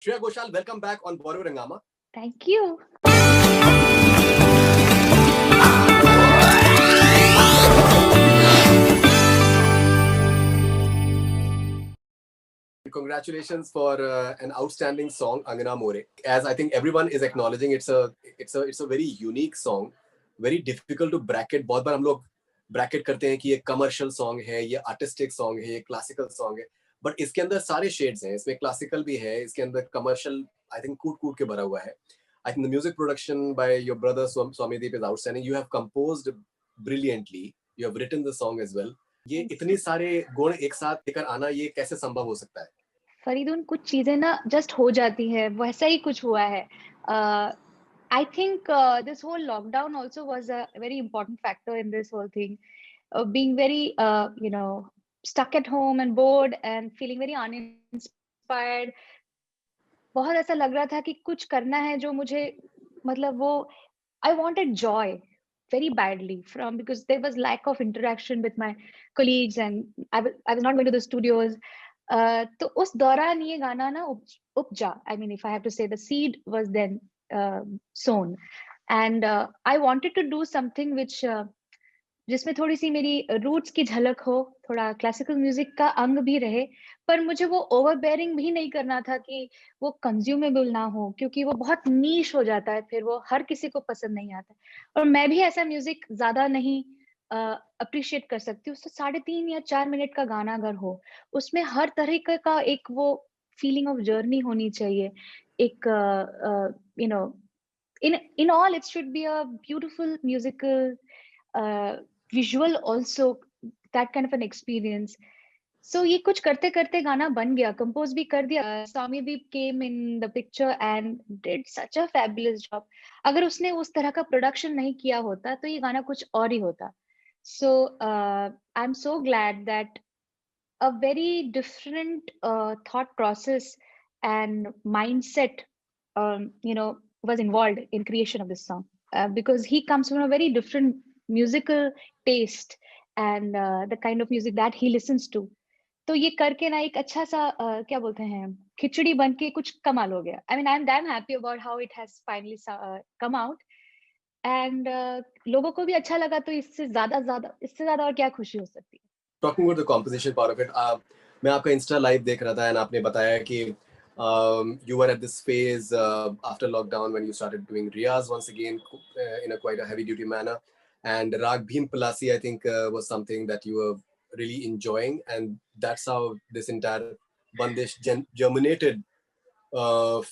Shreya Ghoshal, welcome back on Bollywood Hungama. Thank you. Congratulations for an outstanding song, Angana More. As I think everyone is acknowledging, it's a very unique song, very difficult to bracket. बहुत बार हम लोग bracket करते हैं कि ये commercial song है, ये artistic song है, ये classical song है. But इसके अंदर सारे shades हैं. इसमें classical भी है, इसके अंदर commercial, I think कूट-कूट के भरा हुआ है. I think the music production by your brother Swamideep is outstanding. You have composed brilliantly. You have written the song as well. ये इतने सारे गुण एक साथ लेकर आना ये कैसे संभव हो सकता है? फरीदून, कुछ चीजें ना जस्ट हो जाती है, वैसा ही कुछ हुआ है. I think this whole lockdown also was a very important factor in this whole thing. Being very, stuck at home and bored and feeling very uninspired. बहुत ऐसा लग रहा था कि कुछ करना है जो मुझे, मतलब वो, I wanted joy very badly because there was lack of interaction with my colleagues and I was not going to the studios. तो उस दौरान ये गाना ना उपजा. I mean, if I have to say, the seed was then sown, and I wanted to do something which जिसमें थोड़ी सी मेरी रूट्स की झलक हो, थोड़ा क्लासिकल म्यूजिक का अंग भी रहे, पर मुझे वो ओवरबेयरिंग भी नहीं करना था कि वो कंज्यूमेबल ना हो, क्योंकि वो बहुत नीश हो जाता है, फिर वो हर किसी को पसंद नहीं आता. और मैं भी ऐसा म्यूजिक ज्यादा नहीं अप्रिशिएट कर सकती हूँ. तो 3.5 या 4 मिनट का गाना अगर हो, उसमें हर तरीके का एक वो फीलिंग ऑफ जर्नी होनी चाहिए. एक you know in all it should be a beautiful musical visual also, that kind of an experience. So ये कुछ करते करते गाना बन गया, कंपोज भी कर दिया. Swamideep came in the picture and did such a fabulous job. अगर उसने उस तरह का प्रोडक्शन नहीं किया होता तो ये गाना कुछ और ही होता. So I'm so glad that a very different thought process and mindset was involved in creation of this song, because he comes from a very different musical taste and the kind of music that he listens to. तो ये करके ना एक अच्छा सा क्या बोलते हैं, खिचड़ी बन के कुछ कमाल हो गया. I mean, I'm damn happy about how it has finally come out, and लोगों को भी अच्छा लगा, तो इससे ज्यादा और क्या खुशी हो सकती है. Talking about the composition part of it, मैं आपका Insta live देख रहा था and आपने बताया कि you were at this phase after lockdown when you started doing riyaz once again in a quite a heavy duty manner, and Rag Bhim Palasi I think was something that you were really enjoying, and that's how this entire bandish germinated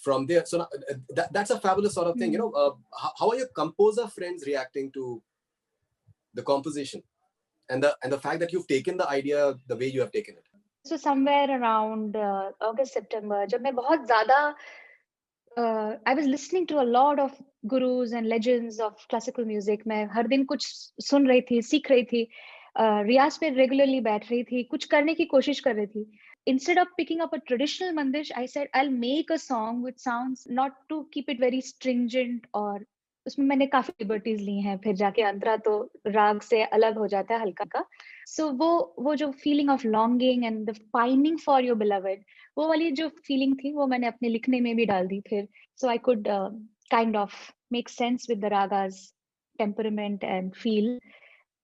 from there. So that's a fabulous sort of thing. You know, how are your composer friends reacting to the composition and the fact that you've taken the idea the way you have taken it? So somewhere around August, September, जब मैं बहुत ज़्यादा I was listening to a lot of gurus and legends of classical music. मैं हर दिन कुछ सुन रही थी, सीख रही थी, रियाज पे रेगुलरली बैठ रही थी, कुछ करने की कोशिश कर रही थी. Instead of picking up a traditional mandish, I said I'll make a song which sounds, not to keep it very stringent, और उसमें मैंने काफी लिबर्टीज ली हैं. फिर जाके अंतरा तो राग से अलग हो जाता है हल्का का. सो वो जो feeling of longing and the pining for your beloved, वो वाली जो फीलिंग थी वो मैंने अपने लिखने में भी डाल दी फिर. So I could kind of make sense with the ragas temperament and feel,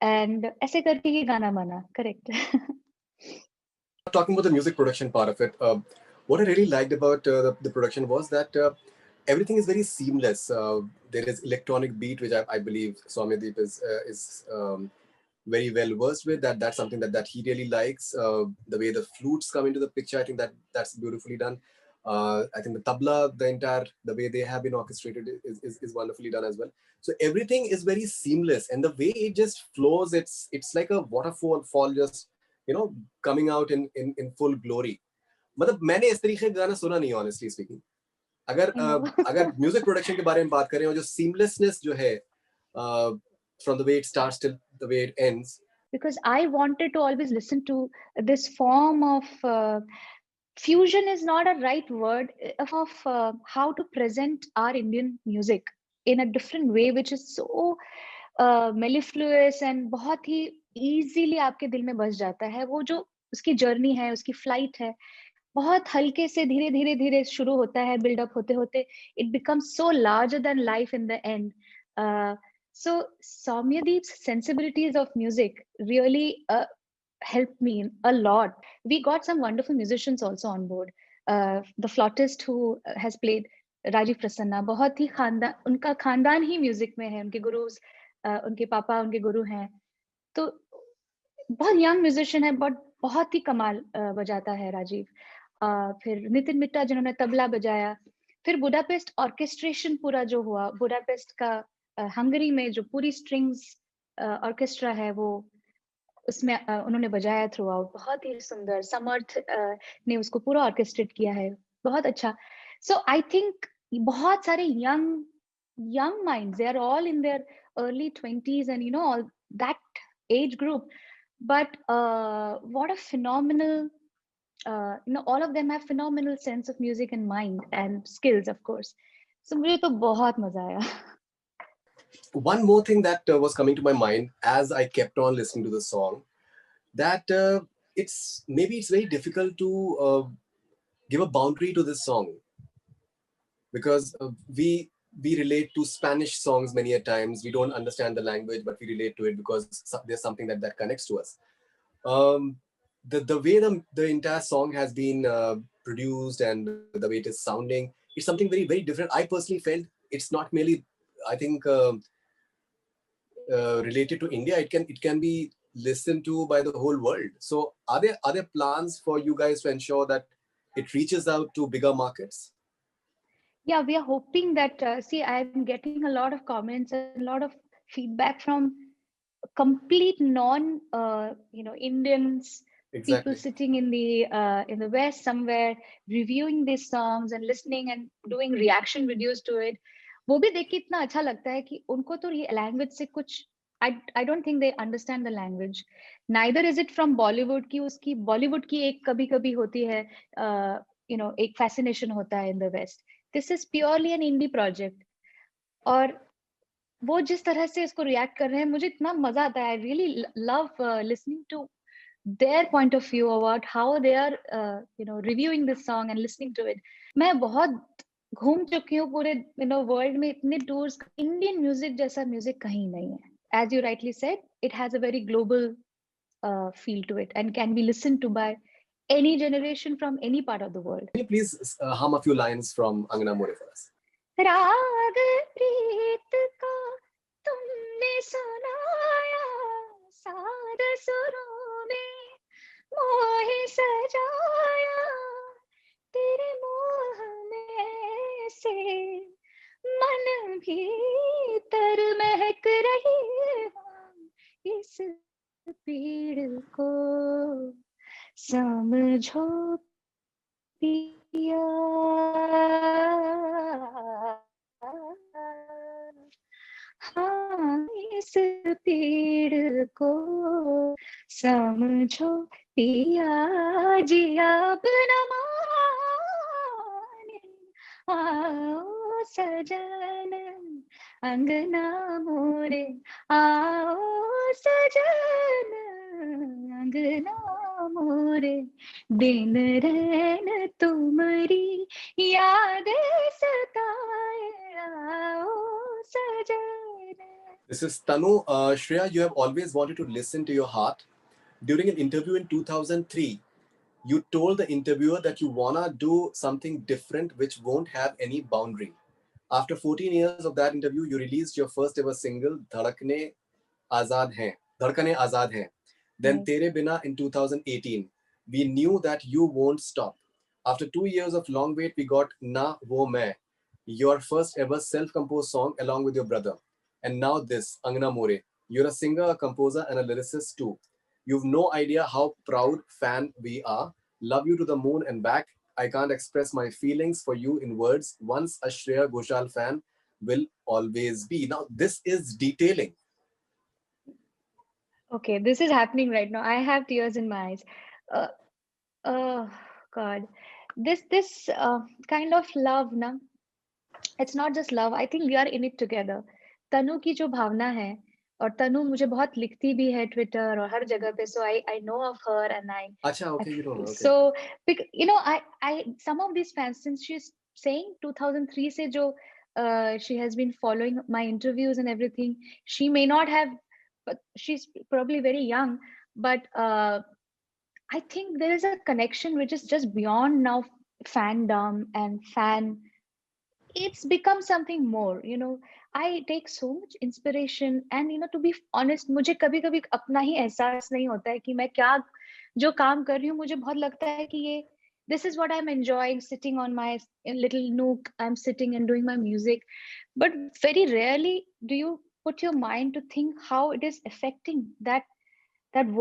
and ऐसे करके ही गाना बना. Correct. Talking about the music production part of it, what I really liked about the production was that everything is very seamless. There is electronic beat, which I believe Swamideep is very well versed with. That's something that he really likes. The way the flutes come into the picture, I think that's beautifully done. I think the tabla, the way they have been orchestrated is wonderfully done as well. So everything is very seamless, and the way it just flows, it's like a waterfall just coming out in full glory. मतलब मैंने इस तरीके का गाना सुना नहीं, honestly speaking. अगर music production के बारे में बात करें और जो सीमलेसनेस जो है from the way it starts till the way it ends. Because I wanted to always listen to this form of fusion is not a right word, of how to present our Indian music in a different way, which is so mellifluous and बहुत ही easily आपके दिल में बस जाता है. वो जो उसकी जर्नी है, उसकी फ्लाइट है, बहुत हल्के से धीरे धीरे धीरे शुरू होता है, बिल्डअप होते होते it becomes so larger than life in the end. So Soumyadeep's sensibilities of music really helped me a lot. We got some wonderful musicians also on board. The flautist who has played, Rajiv Prasanna, बहुत ही खानदान, उनका खानदान ही music में है, उनके गुरु, उनके पापा उनके गुरु हैं, तो बहुत यंग म्यूजिशियन है, बहुत ही कमाल बजाता है राजीव। फिर नितिन मिट्टा जिन्होंने तबला बजाया, फिर बुडापेस्ट ऑर्केस्ट्रेशन पूरा जो हुआ, बुडापेस्ट का हंगरी में जो पूरी स्ट्रिंग्स ऑर्केस्ट्रा है वो उसमें उन्होंने बजाया थ्रू आउट, बहुत ही सुंदर। समर्थ ने उसको पूरा ऑर्केस्ट्रेट किया है, बहुत अच्छा। सो आई थिंक बहुत सारे young minds, they are all in their early 20s and all that age group, but what a phenomenal all of them have phenomenal sense of music and mind and skills, of course. So मुझे तो बहुत मजा आया। One more thing that was coming to my mind as I kept on listening to the song, that it's very difficult to give a boundary to this song, because we relate to Spanish songs many a times. We don't understand the language, but we relate to it because there's something that connects to us. The way the entire song has been produced and the way it is sounding, it's something very, very different. I personally felt it's not merely, I think, related to India. It can be listened to by the whole world. So are there plans for you guys to ensure that it reaches out to bigger markets? Yeah, we are hoping that, see, I'm getting a lot of comments and a lot of feedback from complete non, Indians, Exactly. people sitting in the West somewhere, reviewing these songs and listening and doing reaction videos to it. वो भी देख के इतना अच्छा लगता है कि उनको तो ये लैंग्वेज से कुछ, I don't think they understand the language. Neither is it from Bollywood की उसकी Bollywood की एक कभी कभी होती है, एक fascination होता है in the West. This is purely an indie project. और वो जिस तरह से इसको रिएक्ट कर रहे हैं, मुझे इतना मजा आता है। I really love listening to their point of view about how they are reviewing this song and listening to it. मैं बहुत घूम चुकी हूँ पूरे वर्ल्ड में, इतने टूर्स। इंडियन म्यूजिक जैसा म्यूजिक कहीं नहीं है। As you rightly said, it has a very global feel to it and can be listened to by any generation from any part of the world. Can you please hum a few lines from Angana More for us? राग प्रीत का तुमने सुनाया, साद सुरों में मोहे सजाया, तेरे मोह में से मन भीतर महक रही हूँ, इस पीड़ को समझो पिया, हाँ इस पीड़ को समझो पिया, जिया बिना माने आओ सजन, अंगना मोरे आओ सजन, अंगना मोरे, दिन रैन तुम्हारी याद सताए आओ सजन. This is Tanu. Shreya, you have always wanted to listen to your heart. During an interview in 2003, you told the interviewer that you wanna do something different which won't have any boundary. After 14 years of that interview, you released your first ever single, Dhadkane Azad Hain. Dhadkane Azad Hain. Then Tere Bina in 2018. We knew that you won't stop. After 2 years of long wait, we got Na Wo Main, your first ever self-composed song along with your brother. And now this, Angna More. You're a singer, a composer, and a lyricist too. You've no idea how proud fan we are. Love you to the moon and back. I can't express my feelings for you in words. Once a Shreya Ghoshal fan, will always be. Now, this is detailing. Okay, this is happening right now. I have tears in my eyes. Oh God, this kind of love, na, it's not just love. I think we are in it together. तनु की जो भावना है और तनु मुझे बहुत लिखती भी है Twitter और हर जगह पे, so I know of her and I अच्छा, okay, you don't know. Okay. so you know I some of these fans since she's saying 2003 से जो she has been following my interviews and everything, she may not have, but she's probably very young, but I think there is a connection which is just beyond now fandom and fan. It's become something more, you know. I take so much inspiration and you know to be honest मुझे कभी कभी अपना ही एहसास नहीं होता है कि मैं क्या जो काम कर रही हूँ, मुझे बहुत लगता है कि ये this is what I'm enjoying, sitting on my little nook, I'm sitting and doing my music, but very rarely do you put your mind to think how it is affecting that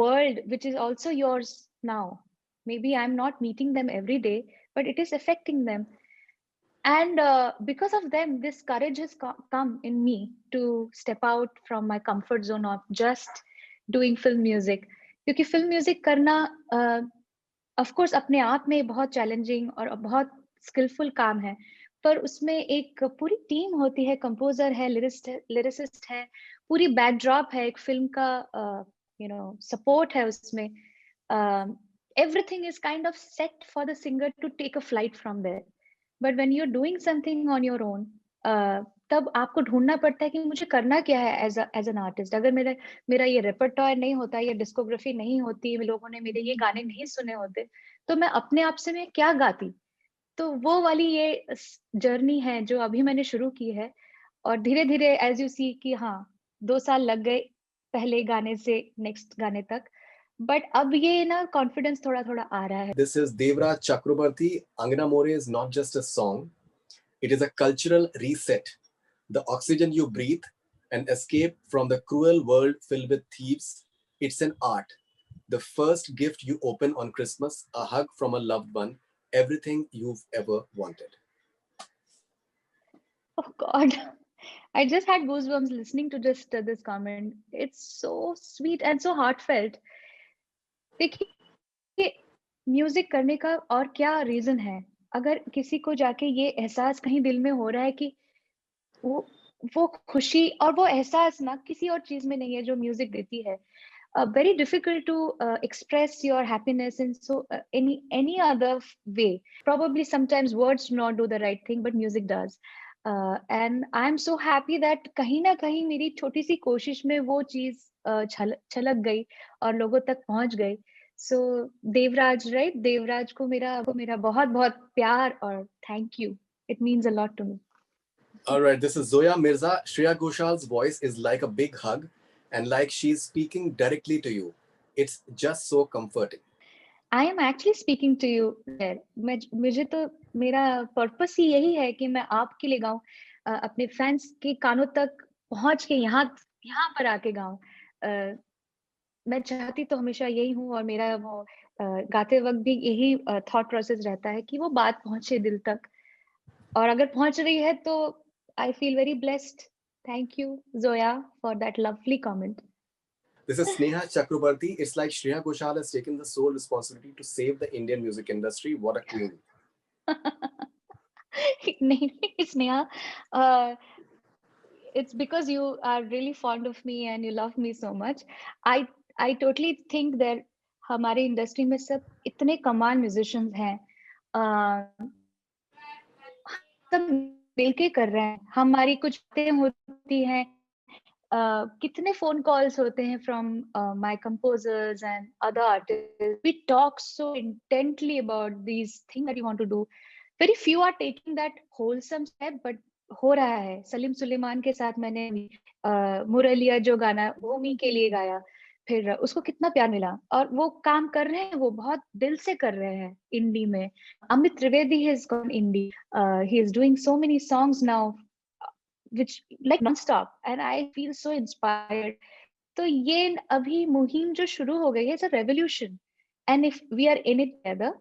world which is also yours now. Maybe I'm not meeting them every day, but it is affecting them. And because of them, this courage has come in me to step out from my comfort zone of just doing film music. क्योंकि film music करना of course अपने आप में बहुत challenging और बहुत skillful काम है, पर उसमें एक पूरी टीम होती है, composer है, lyricist है, पूरी backdrop है, एक film का you know support है उसमें. Everything is kind of set for the singer to take a flight from there. But when you're doing something on your own, तब आपको ढूंढना पड़ता है कि मुझे करना क्या है as an artist. अगर मेरा ये repertoire नहीं होता, ये discography नहीं होती, लोगों ने मेरे ये गाने नहीं सुने होते, तो मैं अपने आप से मैं क्या गाती. तो वो वाली ये जर्नी है जो अभी मैंने शुरू की है, और धीरे धीरे as you see कि हाँ 2 साल लग गए पहले गाने से नेक्स्ट गाने तक, बट अब ये ना कॉन्फिडेंस थोड़ा थोड़ा आ रहा है. This is Devraj Chakrabarti. Angana More is not just a song, it is a cultural reset. The oxygen you breathe, an escape from the cruel world filled with thieves. It's an art. The first gift you open on Christmas, a hug from a loved one, everything you've ever wanted. Oh God, I just had goosebumps listening to just this comment. It's so sweet and so heartfelt. देखिए, music करने का और क्या reason है? अगर किसी को जाके ये एहसास कहीं दिल में हो रहा है कि वो खुशी और वो एहसास ना किसी और चीज में नहीं है जो म्यूजिक देती है. Very difficult to express your happiness in so any other way. Probably sometimes words do not do the right thing, but music does. And I'm so happy that कहीं ना कहीं मेरी छोटी सी कोशिश में वो चीज छलक गई और लोगों तक पहुंच गई. So Devraj, right? देवराज को मेरा बहुत बहुत प्यार और thank you. It means a lot to me. All right, this is Zoya Mirza. Shreya Ghoshal's voice is like a big hug, and like she's speaking directly to you. It's just so comforting. I am actually speaking to you there. मुझे तो मेरा purpose ही यही है कि मैं आपके लिए गाऊं, अपने फैंस के कानों तक पहुंच के यहाँ पर आके गाऊं. मैं चाहती तो हमेशा यही हूँ, और मेरा वो गाते वक्त भी यही थॉट प्रोसेस रहता है कि वो बात पहुंचे दिल तक, और अगर पहुंच रही है तो I feel very blessed. Thank you, Zoya, for that lovely comment. This is Sneha Chakrabarti. It's like Shreya Ghoshal has taken the sole responsibility to save the Indian music industry. What a queen. नहीं Sneha, it's because you are really fond of me and you love me so much. I totally think that हमारे industry में सब इतने कमाल musicians हैं, सब मिलके कर रहे हैं. हमारी कुछ बातें होती हैं, कितने फोन कॉल्स होते हैं from my composers and other artists. We talk so intently about these things that you want to do. Very few are taking that wholesome step, but हो रहा है. सलीम सुलेमान के साथ मैंने मुरलिया जो गाना भूमि के लिए गाया, फिर उसको कितना प्यार मिला, और वो काम कर रहे हैं, वो बहुत दिल से कर रहे हैं इंडी में. Amit Trivedi has gone indie. He is doing so many songs now which like non-stop, and I feel so inspired. तो ये अभी मुहिम जो शुरू हो गई है, it's a revolution, and if we are in it together,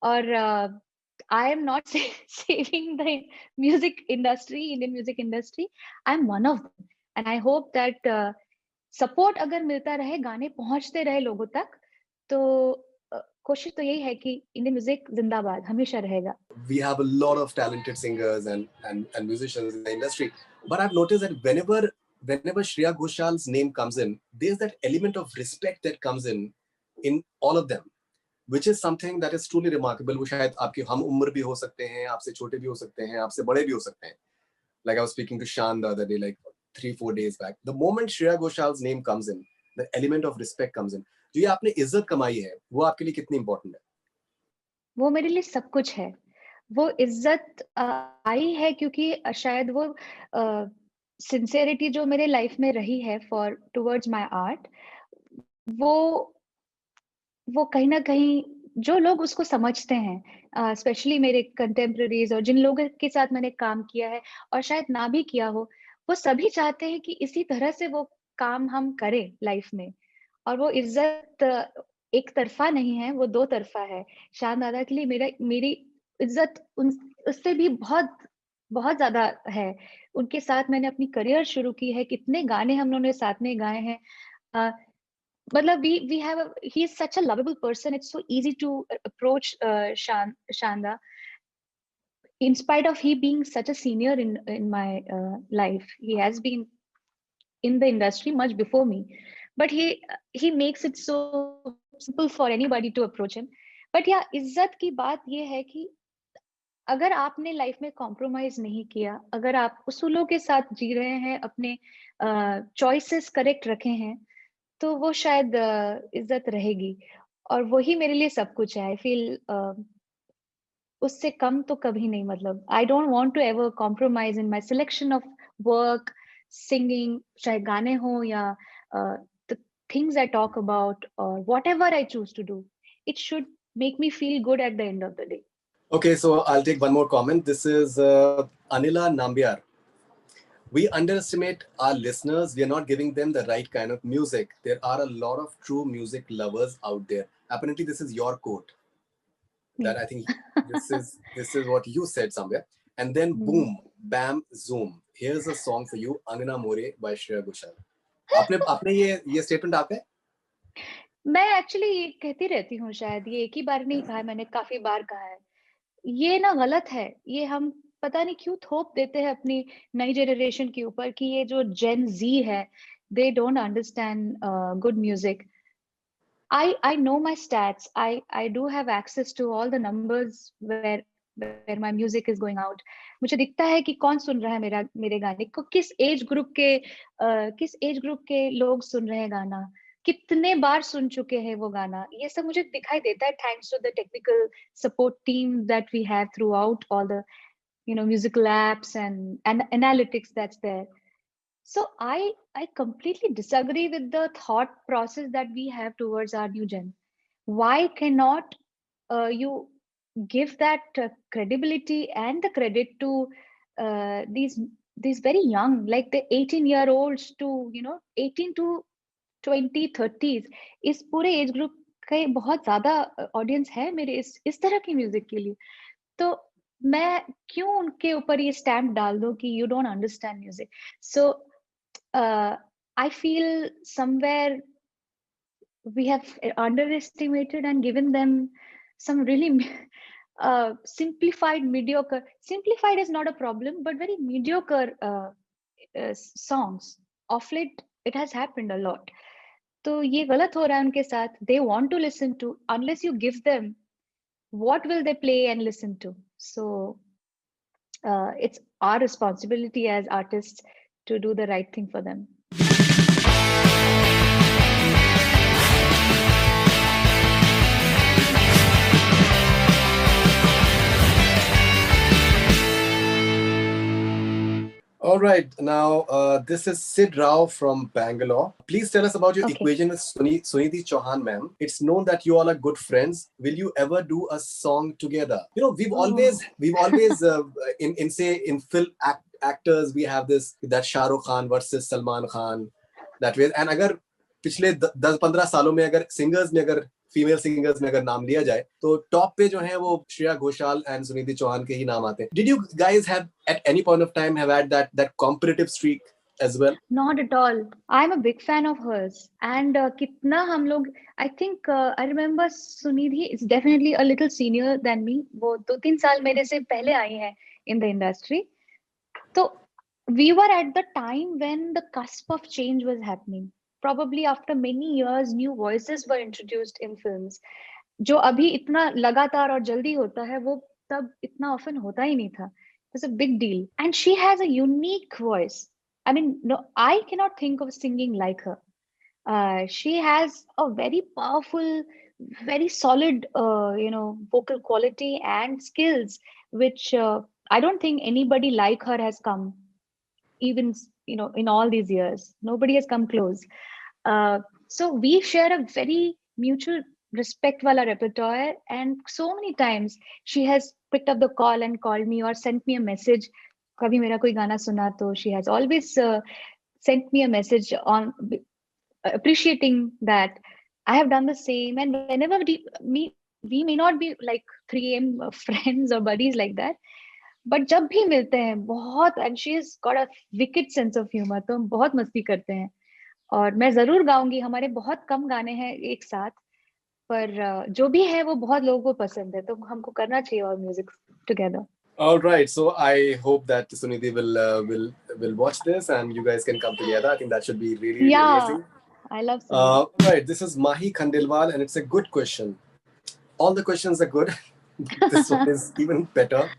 और I am not saving the music industry, Indian music industry. I'm one of them, and I hope that support अगर मिलता रहे, गाने पहुंचते रहे लोगों तक, तो कोशिश तो यही है कि इंडियन म्यूजिक जिंदाबाद हमेशा रहेगा. We have a lot of talented singers and musicians in the industry, but I've noticed that whenever whenever Shreya Ghoshal's name comes in, there's that element of respect that comes in all of them, which is something that is truly remarkable. वो शायद आपके हम उम्र भी हो सकते हैं, आपसे छोटे भी हो सकते हैं, आपसे बड़े भी हो सकते हैं. Like I was speaking to Shan the other day, like 3-4 days back. The moment Shreya Ghoshal's name comes in, the element of respect comes in. जो ये आपने इज्जत कमाई है, वो आपके लिए कितनी important है? वो मेरे लिए सब कुछ है। वो इज्जत आई है क्योंकि शायद वो सिंसेरिटी जो मेरे लाइफ में रही है फॉर टुवर्ड्स माय आर्ट, वो कहीं ना कहीं जो लोग उसको समझते हैं, स्पेशली मेरे कंटेम्प्रेरीज और जिन लोगों के साथ मैंने काम किया है और शायद ना भी किया हो, वो सभी चाहते हैं कि इसी तरह से वो काम हम करें लाइफ में। और वो इज्जत एक तरफा नहीं है, वो दो तरफा है। शान दादा के लिए मेरी इज्जत उससे भी बहुत बहुत ज्यादा है। उनके साथ मैंने अपनी करियर शुरू की है, कितने गाने हम लोगों ने साथ में गाए हैं। मतलब he is such a lovable person. It's so easy to approach Shanda, in spite of he being such a senior in my life. He has been in the industry much before me, but he makes it so simple for anybody to approach him. But yeah, इज्जत की बात ये है कि अगर आपने life में compromise नहीं किया, अगर आप उसूलों के साथ जी रहे हैं, अपने चॉइसेस करेक्ट रखे हैं, तो वो शायद इज्जत रहेगी। और वही मेरे लिए सब कुछ है। आई फील उससे कम तो कभी नहीं। मतलब I don't want to ever compromise in my selection of work, singing, चाहे गाने हो या the things I talk about और whatever I choose to do, it should make me feel good at the end of the day. Okay, so I'll take one more comment. This is Anila Nambiar. We underestimate our listeners. We are not giving them the right kind of music. There are a lot of true music lovers out there. Apparently, this is your quote. That I think this is what you said somewhere. And then boom, bam, zoom. Here's a song for you, Anina More by Shreya Ghoshal. आपने ये statement आप है? मैं actually ये कहती रहती हूँ, शायद ये एक ही बार नहीं कहा है, मैंने काफी बार कहा है। ये ना गलत है। ये हम पता नहीं क्यों थोप देते हैं अपनी नई जनरेशन के ऊपर कि ये जो जेन जी है, they don't understand good music. I know my stats. I do have access to all the numbers where my music is going out. मुझे दिखता है कि कौन सुन रहा है मेरे गाने को, किस एज ग्रुप के लोग सुन रहे हैं गाना, कितने बार सुन चुके हैं वो गाना। ये सब मुझे दिखाई देता है thanks to the technical support team that we have throughout all the musical apps and analytics that's there. So I completely disagree with the thought process that we have towards our new gen. Why cannot you give that credibility and the credit to these very young, like the 18-year-olds to 18 to 20 30s? इस पूरे age group का बहुत ज्यादा audience है मेरे इस तरह की म्यूजिक के लिए। तो मैं क्यों उनके ऊपर ये स्टैम्प डाल दूं कि you don't understand music? So I feel somewhere we have underestimated and given them some really simplified, mediocre. Simplified is not a problem, but very mediocre songs. Of late, it has happened a lot. तो ये गलत हो रहा है उनके साथ. They want to listen to. Unless you give them, what will they play and listen to? So it's our responsibility as artists to do the right thing for them. All right, now this is Sid Rao from Bangalore. Please tell us about your equation with Sunidhi Chauhan, ma'am. It's known that you all are good friends. Will you ever do a song together? You know, we've always in film actors, we have that Shah Rukh Khan versus Salman Khan, that way. And अगर पिछले 10-15 सालों में अगर singers में अगर female singers में अगर नाम लिया जाए तो टॉप पे जो है वो श्रेया घोषाल एंड सुनिधि चौहान के ही नाम आते हैं. Did you guys have at any point of time have had that competitive streak as well? Not at all. I'm a big fan of hers. And कितना हम लोग, I think I remember Sunidhi is definitely a little senior than me. वो 2-3 साल मेरे से पहले आई है in the industry. तो we were at the time when the cusp of change was happening. Probably after many years, new voices were introduced in films. जो अभी इतना लगातार और जल्दी होता है, वो तब इतना often होता ही नहीं था. It's a big deal. And she has a unique voice. I mean, no, I cannot think of singing like her. She has a very powerful, very solid, vocal quality and skills, which I don't think anybody like her has come, even, in all these years. Nobody has come close. So we share a very mutual respect wala repertoire, and so many times she has picked up the call and called me or sent me a message. कभी मेरा कोई गाना सुना तो she has always sent me a message on appreciating that I have done the same. And whenever we may not be like 3am friends or buddies like that, but जब भी मिलते हैं बहुत, and she has got a wicked sense of humor, तो हम बहुत मस्ती करते हैं. और मैं जरूर गाऊंगी, हमारे बहुत कम गाने हैं एक साथ, पर जो भी है वो बहुत लोगों को पसंद है, तो हमको करना चाहिए और music together. All right, so I hope that Sunidhi will watch this and you guys can come together. I think that should be really really amazing. I love Sunidhi. Right, this is Mahi Khandelwal, and it's a good question. All the questions are good. This one is even better.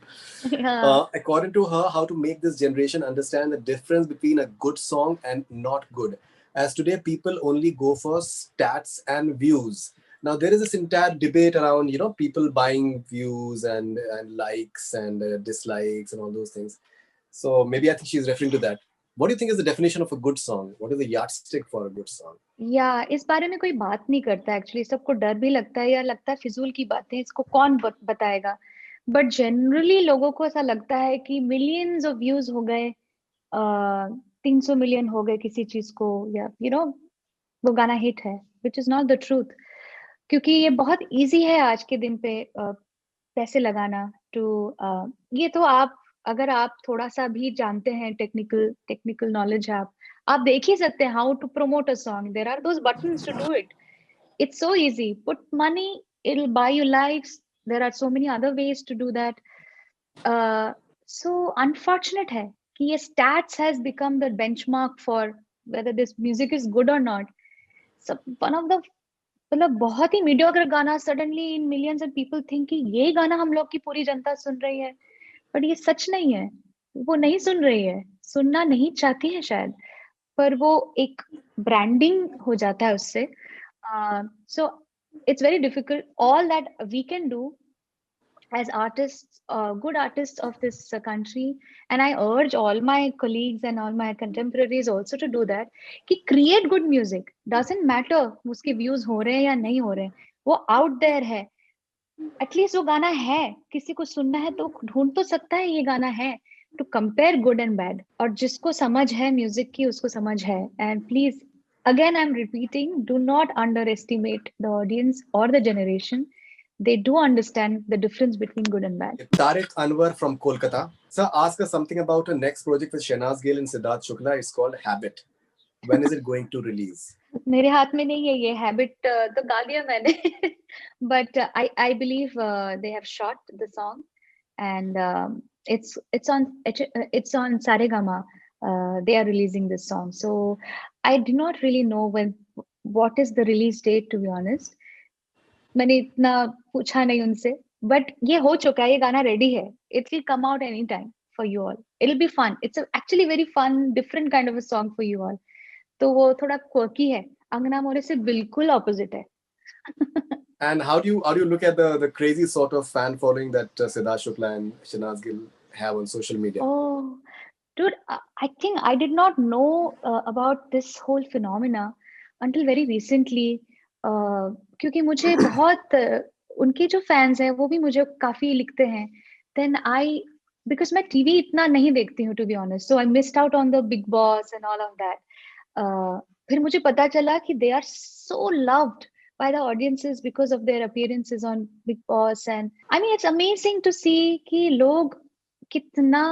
According to her, how to make this generation understand the difference between a good song and not good. As today, people only go for stats and views. Now, there is this entire debate around, people buying views and likes and dislikes and all those things. So maybe I think she's referring to that. What do you think is the definition of a good song? What is the yardstick for a good song? इस बारे में कोई बात नहीं करता actually. सबको डर भी लगता है, या लगता है फिजूल की बातें, इसको कौन बताएगा. बट जनरली लोगों को ऐसा लगता है कि मिलियंस ऑफ व्यूज हो गए, 300 मिलियन हो गए किसी चीज को, या वो गाना हिट है, which is not the truth. क्योंकि ये बहुत इजी है आज के दिन पे पैसे लगाना. ये तो अगर आप थोड़ा सा भी जानते हैं, टेक्निकल नॉलेज है, आप देख ही सकते हैं how to promote a song. There are those buttons to do it. It's so easy. Put money, it will buy you likes. There are so many other ways to do that. So unfortunate है कि ये stats has become the benchmark for whether this music is good or not. So one of the, मतलब बहुत ही mediocre गाना suddenly in millions and people think कि ये गाना हम लोग की पूरी जनता सुन रही है, बट ये सच नहीं है. वो नहीं सुन रही है, सुनना नहीं चाहती है शायद, पर वो एक ब्रांडिंग हो जाता है उससे. So it's very difficult. All that we can do as artists, good artists of this country, and I urge all my colleagues and all my contemporaries also to do that, कि create good music. Doesn't matter उसके views हो रहे हैं या नहीं हो रहे हैं, वो out there है. At least वो गाना है, किसी को सुनना है तो ढूंढ तो सकता है ये गाना है. To compare good and bad, और जिसको समझ है म्यूजिक की उसको समझ है. And please, again I'm repeating, do not underestimate the audience or the generation. They do understand the difference between good and bad. Tariq Anwar from Kolkata. Sir, ask us something about her next project with Shehnaz Gill and Siddharth Shukla. It's called Habit. When is it going to release? मेरे हाथ में नहीं है ये Habit, तो गा दिया मैंने. But I believe they have shot the song, and it's on Saregama. They are releasing this song. So I do not really know what is the release date, to be honest. मैंने इतना पूछा नहीं उनसे, but ये हो चुका है, ये गाना रेडी है. It will come out any time for you all. It will be fun. It's actually very fun, different kind of a song for you all. तो वो थोड़ा क्वर्की है. अंगना मोरे से बिल्कुल ऑपोजिट है. And how do you look at the crazy sort of fan following that Siddharth Shukla and Shehnaz Gill have on social media? Oh, dude, I think I did not know about this whole phenomena until very recently. क्योंकि मुझे बहुत उनके जो fans हैं वो भी मुझे काफी लिखते हैं. Then because मैं टीवी इतना नहीं देखती हूँ, to be honest, so I missed out on the Big Boss and all of that. फिर मुझे पता चला कि they are so loved by the audiences because of their appearances on Big Boss. And I mean, it's amazing to see कि लोग कितना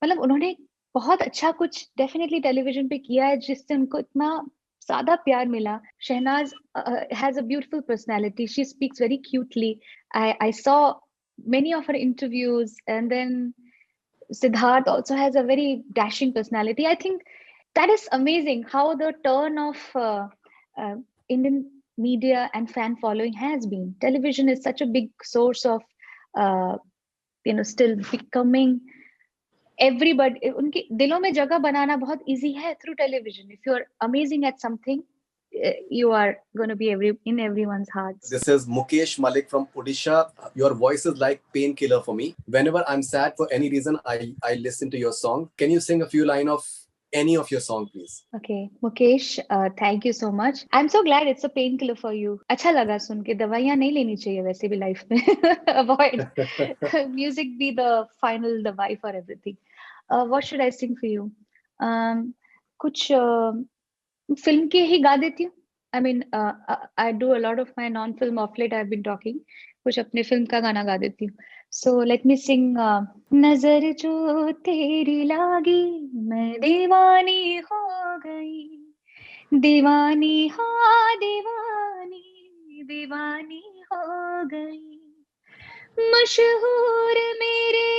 मतलब उन्होंने बहुत अच्छा कुछ डेफिनेटली टेलीविजन पे किया है जिससे उनको इतना ज्यादा प्यार मिला. Shehnaaz has a beautiful personality. She speaks very cutely. I saw many of her interviews, and then Siddharth also has a very dashing personality. I think that is amazing how the turn of uh, Indian media and fan following has been. Television is such a big source of, uh, still becoming everybody. उनके दिलों में जगह बनाना बहुत easy है through television. If you're amazing at something, you are going to be in everyone's hearts. This is Mukesh Malik from Odisha. Your voice is like painkiller for me. Whenever I'm sad for any reason, I listen to your song. Can you sing a few lines of any of your song, please? Okay, Mukesh, thank you so much. I'm so glad it's a painkiller for you. अच्छा लगा सुन के. दवाइयाँ नहीं लेनी चाहिए वैसे भी life में. Avoid. Music be the final दवाई for everything. What should I sing for you? कुछ फिल्म के ही गा देती हूँ. I mean, I do a lot of my non-film off late. I've been talking. कुछ अपने फिल्म का गाना गा देती हूँ. So let me sing. नजर जो तेरी लागी मैं दीवानी हो गई, दीवानी हाँ दीवानी, दीवानी हो गई, मशहूर मेरे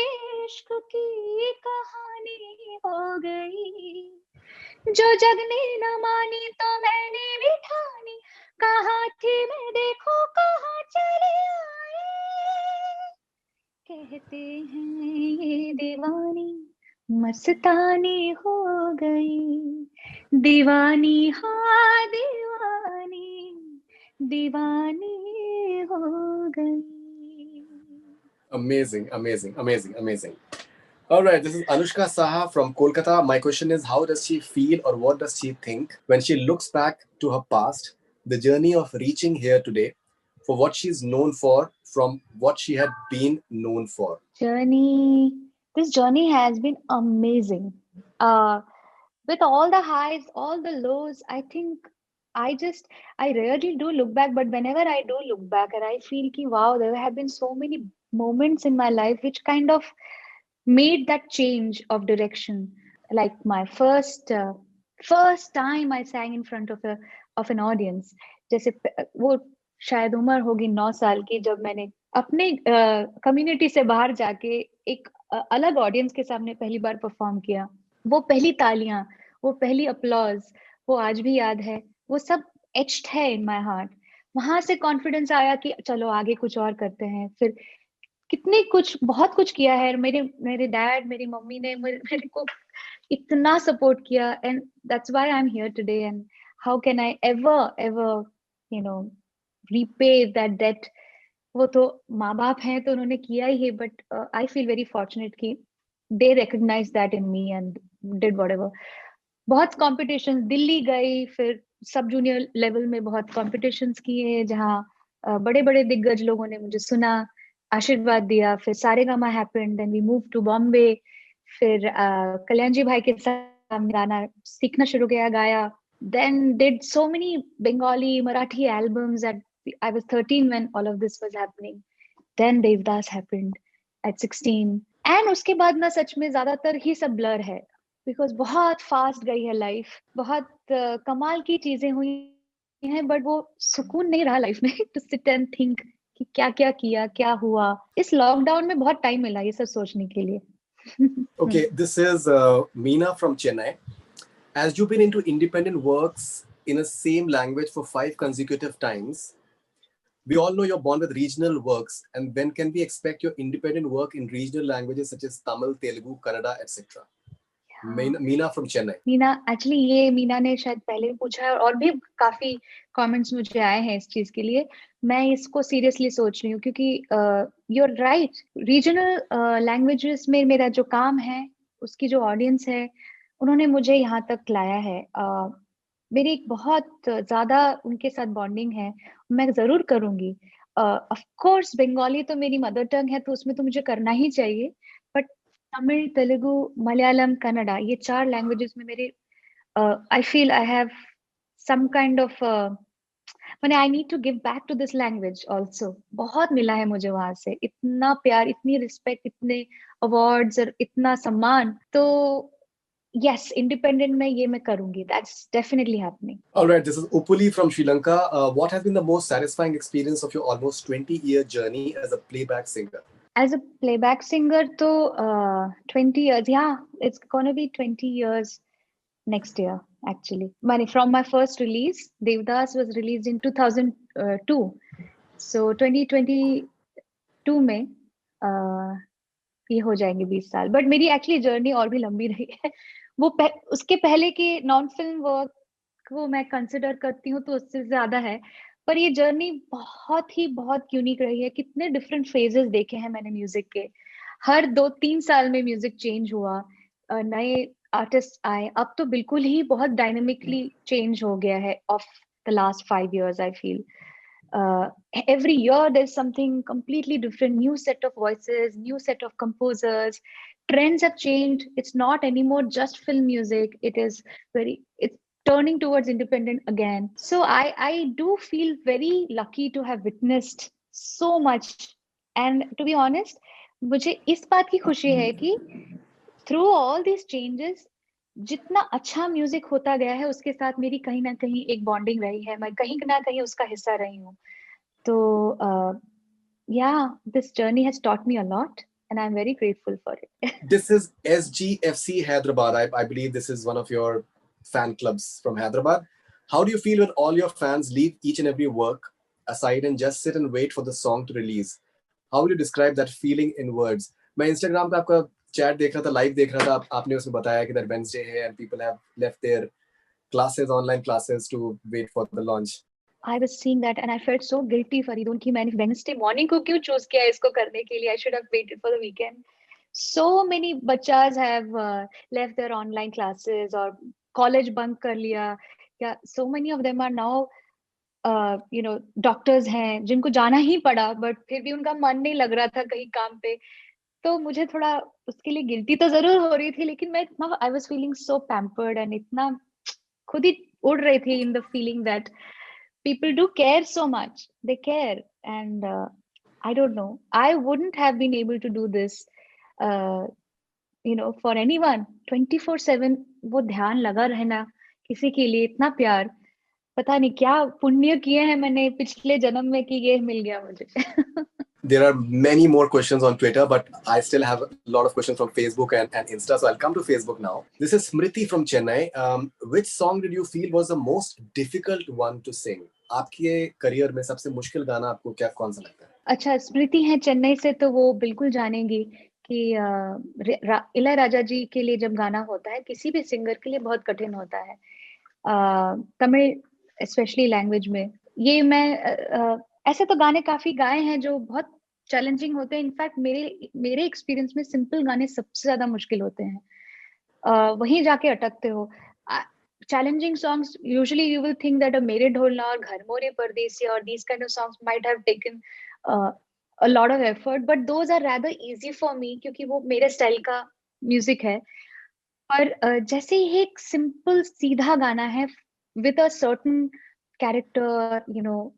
इश्क की कहानी हो गई, जो जग ने न मानी तो मैंने भी ठानी, कहाँ थी मैं देखो कहाँ चले आए, कहते हैं ये दीवानी मस्तानी हो गई, दीवानी हाँ दीवानी, दीवानी हो गई. Amazing, amazing, amazing, amazing. All right, this is Anushka Saha from Kolkata. My question is, how does she feel or what does she think when she looks back to her past, the journey of reaching here today, for what she's known for from what she had been known for? This journey has been amazing. With all the highs, all the lows, I think I rarely do look back, but whenever I do look back, and I feel ki wow, there have been so many moments in my life which kind of made that change of direction. Like my first time I sang in front of an audience. जैसे वो शायद उम्र होगी 9 साल की, जब मैंने अपने कम्युनिटी से बाहर जाके एक अलग ऑडियंस के सामने पहली बार परफॉर्म किया. वो पहली तालियां, वो पहली अपलॉज, वो आज भी याद है. वो सब एच्ड है इन माय हार्ट. वहां से कॉन्फिडेंस आया कि चलो आगे कुछ और करते हैं. फिर कितने कुछ बहुत कुछ किया है. मेरे मेरे डैड, मेरी मम्मी ने मेरे को इतना सपोर्ट किया, and that's why I am here today. And how can I ever you know repay that debt. वो तो माँ बाप हैं तो उन्होंने किया ही है, but I feel very fortunate कि they recognize that in me and did whatever. बहुत कॉम्पिटिशन्स दिल्ली गई, फिर सब जूनियर लेवल में बहुत कॉम्पिटिशन्स किए, जहाँ बड़े बड़े दिग्गज लोगों ने मुझे सुना, आशीर्वाद दिया. फिर Saregama happened, then we move to Bombay. फिर कल्याण जी भाई के साथ गाना सीखना शुरू किया, गाया. Then did so many Bengali, Marathi albums. I was 13 when all of this was happening. Then Devdas happened at 16. And उसके बाद ना सच में ज्यादातर ही सब ब्लर है, बिकॉज बहुत फास्ट गई है लाइफ. बहुत कमाल की चीजें हुई हैं, बट वो सुकून नहीं रहा लाइफ में टू सिट एंड थिंक कि क्या क्या किया, क्या हुआ. इस लॉकडाउन में बहुत टाइम मिला ये सब सोचने के लिए. Okay, this is Meena from Chennai. As you've been into independent works in a same language for 5 consecutive times, we all know you're born with regional works. And when can we expect your independent work in regional languages such as Tamil, Telugu, Kannada, etc.? Meena from Chennai. Meena, actually ये मीना ने शायद पहले भी पूछा है, और भी काफी कमेंट्स मुझे आए हैं इस चीज के लिए. मैं इसको सीरियसली सोच रही हूँ, क्योंकि you are right. Regional languages में मेरा जो काम है, उसकी जो ऑडियंस है, उन्होंने मुझे यहाँ तक लाया है. मेरी एक बहुत ज्यादा उनके साथ बॉन्डिंग है. मैं जरूर करूंगी. ऑफ कोर्स बंगाली तो मेरी मदर टंग है, तो उसमें तो मुझे करना ही चाहिए. बट तमिल, तेलुगु, मलयालम, कन्नड़ा, ये 4 लैंग्वेजेस में मेरे I feel I have some kind of मैंने I need to give back to this language also. बहुत मिला है मुझे वहां से, इतना प्यार, इतनी रिस्पेक्ट, इतने अवार्ड्स और इतना सम्मान. तो yes, independent में ये मैं करूंगी. That's definitely happening. All right, this is Upuli from Sri Lanka. What has been the most satisfying experience of your almost 20-year journey as a playback singer? As a playback singer, to 20 years, yeah, it's gonna be 20 years next year, actually. From my first release, Devdas was released in 2002. So 2022 में ये हो जाएंगे 20 साल. But मेरी actually journey और भी लंबी रही है. उसके पहले के नॉन फिल्म वर्क को मैं कंसिडर करती हूँ तो उससे ज्यादा है. पर ये जर्नी बहुत यूनिक रही है. कितने डिफरेंट फेजेस देखे हैं मैंने म्यूजिक के. हर 2-3 साल में म्यूजिक चेंज हुआ, नए आर्टिस्ट आए. अब तो बिल्कुल ही बहुत डायनेमिकली चेंज हो गया है of the last 5 years, I feel. Every year there's something completely different, new set of voices, new set of composers. Trends have changed. It's not anymore just film music. It's turning towards independent again. So I do feel very lucky to have witnessed so much. And to be honest, मुझे इस बात की खुशी है कि through all these changes, जितना अच्छा music होता गया है उसके साथ मेरी कहीं ना कहीं एक बॉन्डिंग रही है. मैं कहीं ना कहीं उसका हिस्सा रही हूँ. तो yeah, this journey has taught me a lot and I'm very grateful for it. This is SGFC Hyderabad. I believe this is one of your fan clubs from Hyderabad. How do you feel when all your fans leave each and every work aside and just sit and wait for the song to release? How will you describe that feeling in words? मैं Instagram पे आपका chat देख रहा था, live देख रहा था. आपने उसमें बताया कि that Wednesday है and people have left their classes, online classes to wait for the launch. I was seeing that and I felt so guilty, Faridun, कि मैंने Wednesday morning को क्यों choose किया इसको करने के लिए. I should have waited for the weekend. So many बच्चास have left their online classes or college bunk कर लिया. Yeah, so many of them are now doctors हैं जिनको जाना ही पड़ा, बट फिर भी उनका मन नहीं लग रहा था कहीं काम पे. तो मुझे थोड़ा उसके लिए गिल्टी तो जरूर हो रही थी, लेकिन मैं इतना I was feeling so pampered and इतना खुद ही उड़ रही थी in the feeling that people do care so much. They care. And I don't know, I wouldn't have been able to do this for anyone. 24/7 वो ध्यान लगा रहना किसी के लिए, इतना प्यार. पता नहीं क्या पुण्य किए हैं मैंने पिछले जन्म में कि ये मिल गया मुझे. There are many more questions on Twitter, but I still have a lot of questions from Facebook and Insta, so I'll come to Facebook now. This is Smriti from Chennai. Which song did you feel was the most difficult one to sing? आपके career में सबसे मुश्किल गाना आपको कौन सा लगता है? अच्छा, स्मृति है चेन्नई से तो वो बिल्कुल जानेंगी कि इलैयाराजा जी के लिए जब गाना होता है किसी भी सिंगर के लिए बहुत कठिन होता है. तमिल स्पेशली लैंग्वेज में ये मैं ऐसे तो गाने काफी गाए हैं जो बहुत चैलेंजिंग होते हैं. इनफैक्ट मेरे एक्सपीरियंस में सिंपल गाने सबसे ज्यादा मुश्किल होते हैं. वहीं जाके अटकते हो. Challenging songs, usually you will think that a Mere Dholna or Ghar More Pardesi or these kind of songs might have taken a lot of effort, but those are rather easy for me क्योंकि वो मेरे style का music है. पर जैसे ही एक simple सीधा गाना है with a certain character,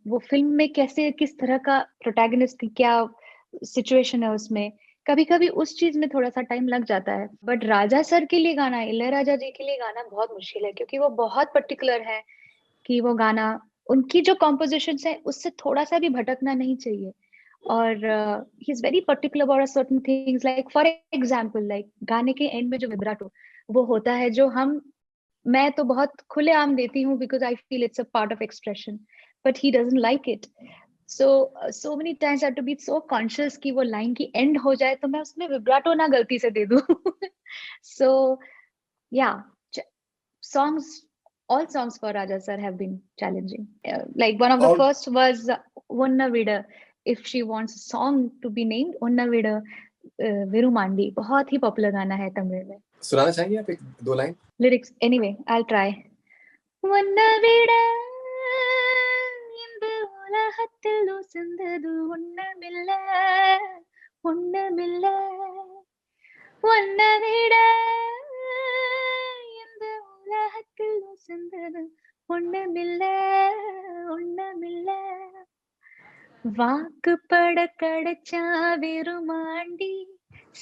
वो फिल्म में कैसे किस तरह का प्रोटैगनिस्ट थी, क्या सिचुएशन है उसमें, कभी कभी उस चीज में थोड़ा सा टाइम लग जाता है. बट राजा सर के लिए गाना, इलैयाराजा जी के लिए गाना बहुत मुश्किल है क्योंकि वो बहुत पर्टिकुलर है कि वो गाना, उनकी जो कॉम्पोजिशन है उससे थोड़ा सा भी भटकना नहीं चाहिए. और he is very particular about certain things, like for example like गाने के एंड में जो विब्राटो वो होता है, जो मैं तो बहुत खुलेआम देती हूँ because I feel it's a part of expression, but he doesn't like it. so many times I have to be so conscious कि वो लाइन की एंड हो जाए तो मैं उसमें विब्राटो ना गलती से दे दूं. So yeah, songs, all songs for Raja sir have been challenging. Like one of the first was Onna Vida. If she wants a song to be named Onna Vida Virumandi, बहुत ही popular गाना है तमिल में. सुनाना चाहेंगे आप एक दो line? Lyrics, anyway, I'll try. Onna Vida உலகத்தில் உசந்தது ஒண்ணுமில்ல, ஒண்ணுமில்ல, ஒன்னை விட இந்த உலகத்தில் உசந்தது ஒண்ணுமில்ல, ஒண்ணுமில்ல, வாக்குப்பட கிடைச்சா விருமாண்டி,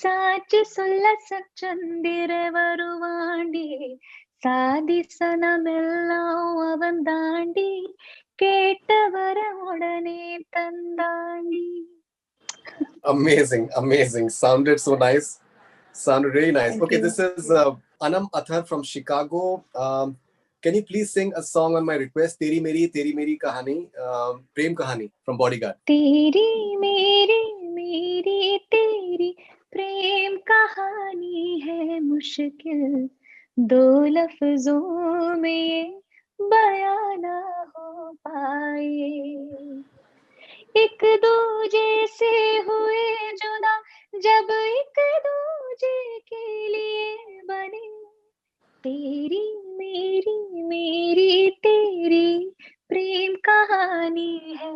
சாட்சி சொல்ல சச்சந்திர வருவாண்டி, சாதி சனமெல்லாம் அவன் தாண்டி, கேட்டவர உடனே தந்தாண்டி. Amazing, amazing. Sounded so nice. Sounded really nice. Thank Okay, you. this is Anam Athar from Chicago. Can you please sing a song on my request? Teri Meri Kahani, Prem Kahani from Bodyguard. तेरी मेरी मेरी तेरी प्रेम कहानी है मुश्किल दो लफ्जों में ये बयां ना हो पाए एक दूजे से हुए जुदा जब एक दूजे के लिए बने तेरी मेरी तेरी प्रेम कहानी है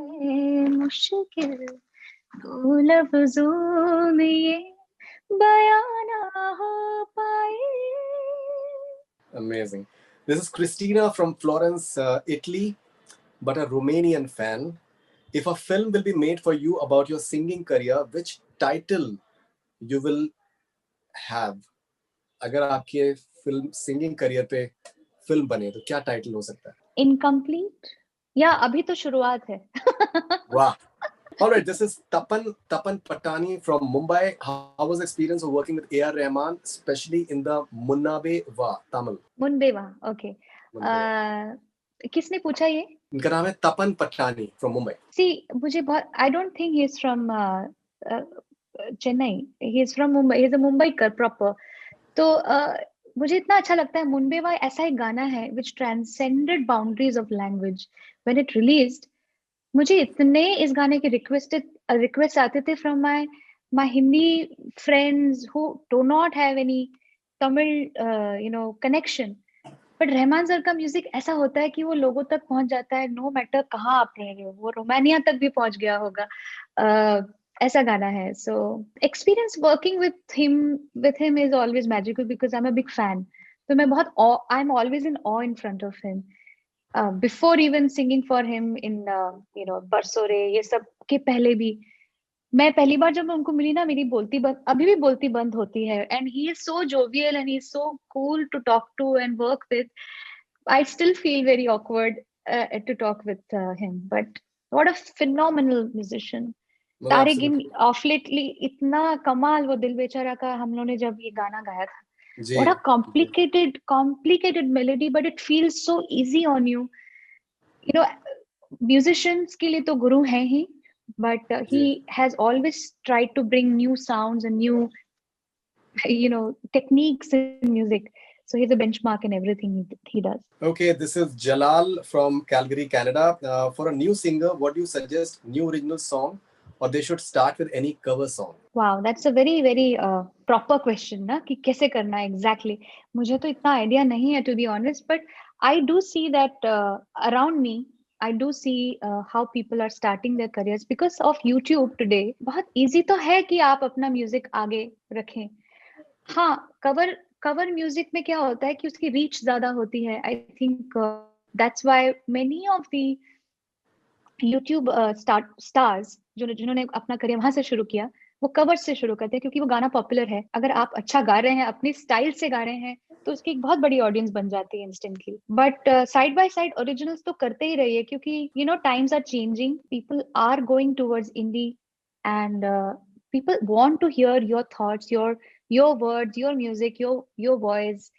मुश्किल दो लफ्जों में ये बयां ना हो पाए. Amazing. This is Christina from Florence, Italy, but a Romanian fan. If a film will be made for you about your singing career, which title you will have? अगर आपके फिल्म सिंगिंग करियर पे film बने तो क्या title हो सकता है? Incomplete या अभी तो शुरुआत है. Wow. All right, this is Tapan Patani from Mumbai. How was the experience of working with A.R. Rahman, especially in the Munnabe Va Tamil? Munbe Va. Okay. किसने पूछा ये? इनका नाम है तपन पटानी from Mumbai. See, मुझे बहुत I don't think he is from Chennai. He is from Mumbai. He is a Mumbaiker proper. तो मुझे इतना अच्छा लगता है. मुनबेवा ऐसा एक गाना है which transcended boundaries of language. When it released, मुझे इतने इस गाने के requests आते थे from my Hindi friends who do not have any Tamil connection. But Rahman sir का म्यूजिक ऐसा होता है कि वो लोगों तक पहुंच जाता है नो मैटर कहाँ आप रह रहे हो. वो रोमानिया तक भी पहुंच गया होगा. ऐसा गाना है. So experience working with him is always magical because I am a big fan. तो मैं बहुत I am always in awe in front of him before even singing for him in Barso Re ये सब के पहले भी. मैं पहली बार जब मैं उनको मिली ना मेरी अभी भी बोलती बंद होती है. And he is so jovial and he is so cool to talk to and work with. I still feel very awkward to talk with him but what a phenomenal musician. तारे गिन ऑफ लेटली इतना कमाल. वो दिल बेचारा का हम लोगों ने जब ये गाना गाया था what a complicated melody but it feels so easy on you. Musicians के लिए तो गुरु हैं ही but he has always tried to bring new sounds and new techniques in music. So he's a benchmark in everything he does. Okay, this is Jalal from Calgary, Canada. For a new singer, what do you suggest? New original song or they should start with any cover song? Wow, that's a very very proper question ना कि कैसे करना है exactly. मुझे तो इतना idea नहीं है to be honest, but I do see that around me I do see how people are starting their careers because of YouTube today. बहुत easy तो है कि आप अपना music आगे रखें. हाँ, cover music में क्या होता है कि उसकी reach ज़्यादा होती है. I think that's why many of the YouTube stars जिन्होंने अपना करियर वहां से शुरू किया वो कवर से शुरू करते हैं क्योंकि वो गाना पॉपुलर है. अगर आप अच्छा गा रहे हैं अपनी स्टाइल से गा रहे हैं तो उसकी एक बहुत बड़ी ऑडियंस बन जाती है instantly. But side by side originals तो करते ही रहिए क्योंकि times are changing. People are going towards indie and people want to hear your thoughts, your words, your music, your voice.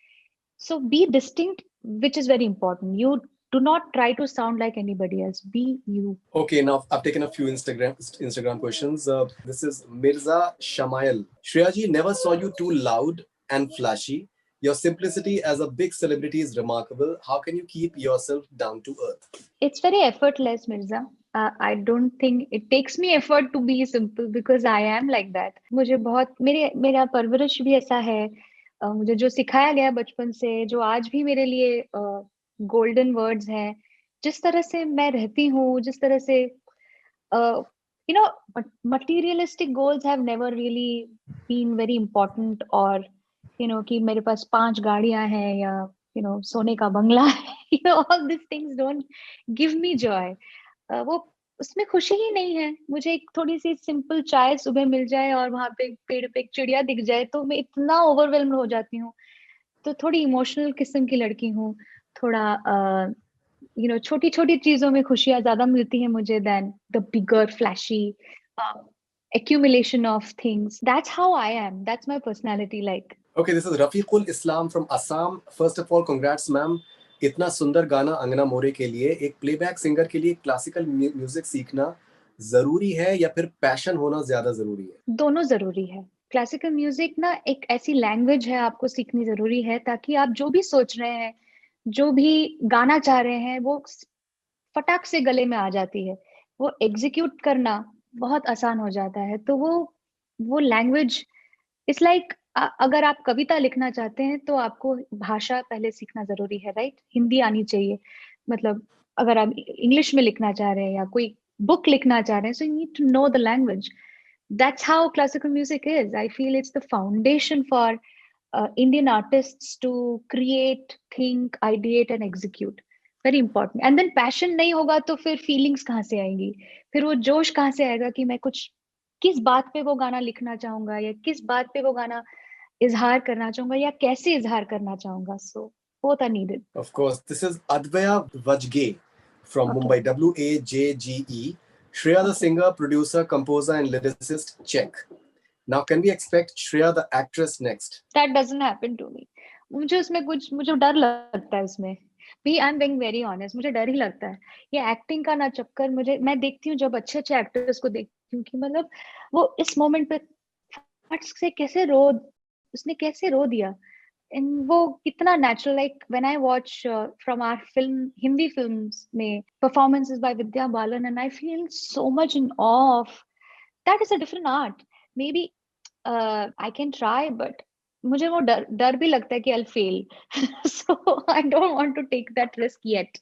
So be distinct, which is very important. You do not try to sound like anybody else. Be you. Okay, now I've taken a few Instagram questions. This is Mirza Shamail. Shreyaji, never saw you too loud and flashy. Your simplicity as a big celebrity is remarkable. How can you keep yourself down to earth? It's very effortless, Mirza. I don't think it takes me effort to be simple because I am like that. मुझे बहुत मेरा परवरिश भी ऐसा है. मुझे जो सिखाया गया बचपन से जो आज भी मेरे लिए गोल्डन वर्ड्स हैं. जिस तरह से मैं रहती हूँ जिस तरह से materialistic goals have never really been very important or कि मेरे पास 5 गाड़ियां हैं या सोने का बंगला है. all these things don't give me joy. वो उसमें खुशी ही नहीं है. मुझे एक थोड़ी सी सिंपल चाय सुबह मिल जाए और वहां पे पेड़ पे एक चिड़िया दिख जाए तो मैं इतना ओवरवेल्म हो जाती हूँ. तो थोड़ी इमोशनल किस्म की लड़की हूँ. थोड़ा छोटी छोटी चीजों में खुशियां ज्यादा मिलती है मुझे then the bigger flashy accumulation of things. That's how I am. That's my personality like. Okay, this is Rafiqul Islam from Assam. First of all, congrats, ma'am. इतना सुंदर गाना अंगना मोरे के लिए, एक प्लेबैक सिंगर के लिए क्लासिकल म्यूजिक सीखना जरूरी है या फिर पैशन होना ज्यादा जरूरी है? दोनों जरूरी है। क्लासिकल म्यूजिक ना एक ऐसी लैंग्वेज है, आपको सीखनी जरूरी है ताकि आप जो भी सोच रहे हैं, जो भी गाना चाह रहे हैं, वो फटाक से गले में आ जाती है। वो एग्जीक्यूट करना बहुत आसान हो जाता है। तो वो लैंग्वेज इट्स लाइक, अगर आप कविता लिखना चाहते हैं तो आपको भाषा पहले सीखना जरूरी है, राइट? हिंदी आनी चाहिए। मतलब अगर आप इंग्लिश में लिखना चाह रहे हैं या कोई बुक लिखना चाह रहे हैं, so you need to know the language. That's how classical music is. I feel it's the foundation for Indian artists to create, think, ideate and execute. Very important. And then passion नहीं होगा तो फिर feelings कहाँ से आएंगी? फिर वो जोश कहाँ से आएगा कि मैं कुछ किस बात पे वो गाना लिखना चाहूंगा या किस बात पे वो गाना इजहार करना चाहूंगा या कैसे इजहार करना चाहूंगा? So both are needed. Of course, this is Advaya Vajge from Okay. Mumbai, WAJGE. Shreya the singer, producer, composer and lyricist, check. Now can we expect Shreya the actress next? That doesn't happen to me. मुझे डर लगता है उसमें. भी I am being very honest, मुझे डर ही लगता है ये एक्टिंग का ना चक्कर. मैं देखती हूँ जब अच्छे अच्छे एक्टर्स को देखती हूँ कि मतलब वो इस मोमेंट पे फट से उसने कैसे रो दिया. एंड वो कितना natural, like when I watch from our film, Hindi films में performances by Vidya Balan, and I feel so much in awe of that. Is a different art. Maybe I can try, but मुझे वो डर भी लगता है कि I'll fail. So I don't want to take that risk yet.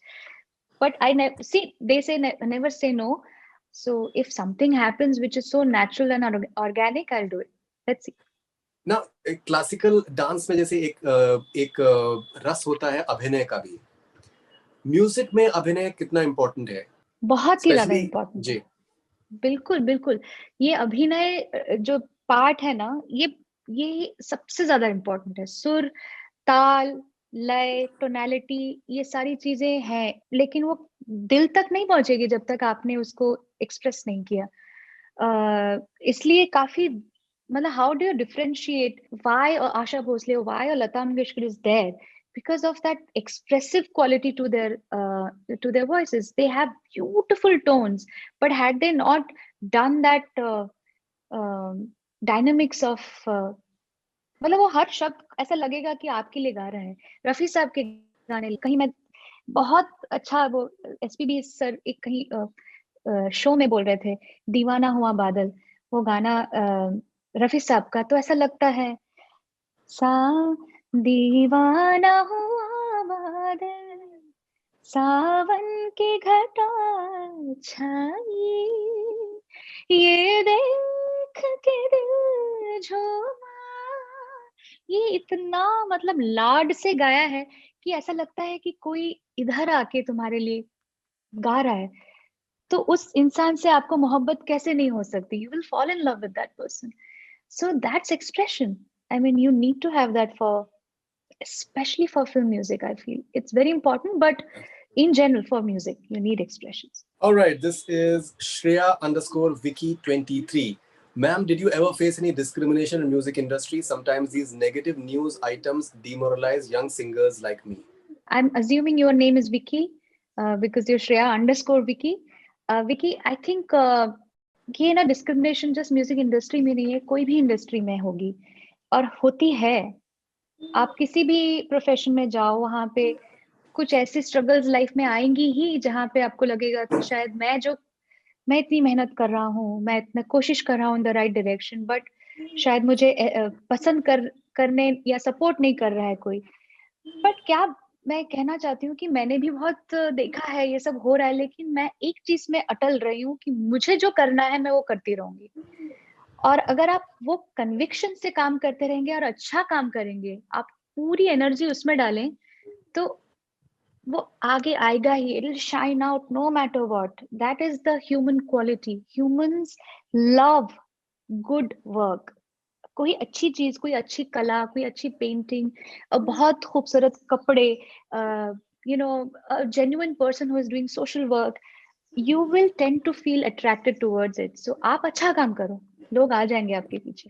But see, they say never say no. So if something happens which is so natural and organic, I'll do it. Let's see. ना classical dance में जैसे एक रस होता है अभिनय का भी, म्यूजिक में अभिनय कितना इम्पोर्टेंट है? बहुत ही ज्यादा Especially- इम्पोर्टेंट जी है. बिल्कुल बिल्कुल. ये अभिनय जो पार्ट है ना, ये सबसे ज्यादा इम्पोर्टेंट है. सुर, ताल, लय, टोनैलिटी, ये सारी चीजें हैं, लेकिन वो दिल तक नहीं पहुंचेगी जब तक आपने उसको एक्सप्रेस नहीं किया. इसलिए काफी मतलब how do you differentiate why Asha Bhosle, why Lata Mangeshkar is there? Because of that expressive quality to their voices. They have beautiful tones, but had they not done that dynamics of मतलब वो हर शब्द ऐसा लगेगा कि आपके लिए गा रहे हैं. रफी साहब के गाने कहीं मैं बहुत अच्छा, वो एसपीबी सर एक कहीं शो में बोल रहे थे, दीवाना हुआ बादल, वो गाना रफी साहब का, तो ऐसा लगता है सा दीवाना हुआ बादल, सावन की घटा छाई, ये देख के दिल झूमा. ये इतना मतलब लाड से गाया है कि ऐसा लगता है कि कोई इधर आके तुम्हारे लिए गा रहा है. तो उस इंसान से आपको मोहब्बत कैसे नहीं हो सकती? You will fall in love with that person. So that's expression. I mean, you need to have that especially for film music. I feel it's very important, but in general for music, you need expressions. All right, this is Shreya_Vicky23. Ma'am, did you ever face any discrimination in music industry? Sometimes these negative news items demoralize young singers like me. I'm assuming your name is Vicky because you're Shreya_Vicky. Vicky, I think ये ना discrimination just music industry में नहीं है, कोई भी industry में होगी और होती है. आप किसी भी प्रोफेशन में जाओ, वहां पे कुछ ऐसी स्ट्रगल्स लाइफ में आएंगी ही जहां पे आपको लगेगा कि शायद मैं इतनी मेहनत कर रहा हूँ, मैं इतना कोशिश कर रहा हूँ in the right direction, but शायद मुझे पसंद करने या सपोर्ट नहीं कर रहा है कोई. बट क्या मैं कहना चाहती हूँ कि मैंने भी बहुत देखा है ये सब हो रहा है, लेकिन मैं एक चीज में अटल रही हूँ कि मुझे जो करना है मैं वो करती रहूंगी. और अगर आप वो कन्विक्शन से काम करते रहेंगे और अच्छा काम करेंगे, आप पूरी एनर्जी उसमें डालें, तो वो आगे आएगा ही. It will shine out no matter what. That is the human quality. Humans love good work. कोई अच्छी चीज, कोई अच्छी कला, कोई अच्छी पेंटिंग, बहुत खूबसूरत कपड़े, genuine person who is doing social work, you will tend to feel attracted towards it. So आप अच्छा काम करो. लोग आ जाएंगे आपके पीछे.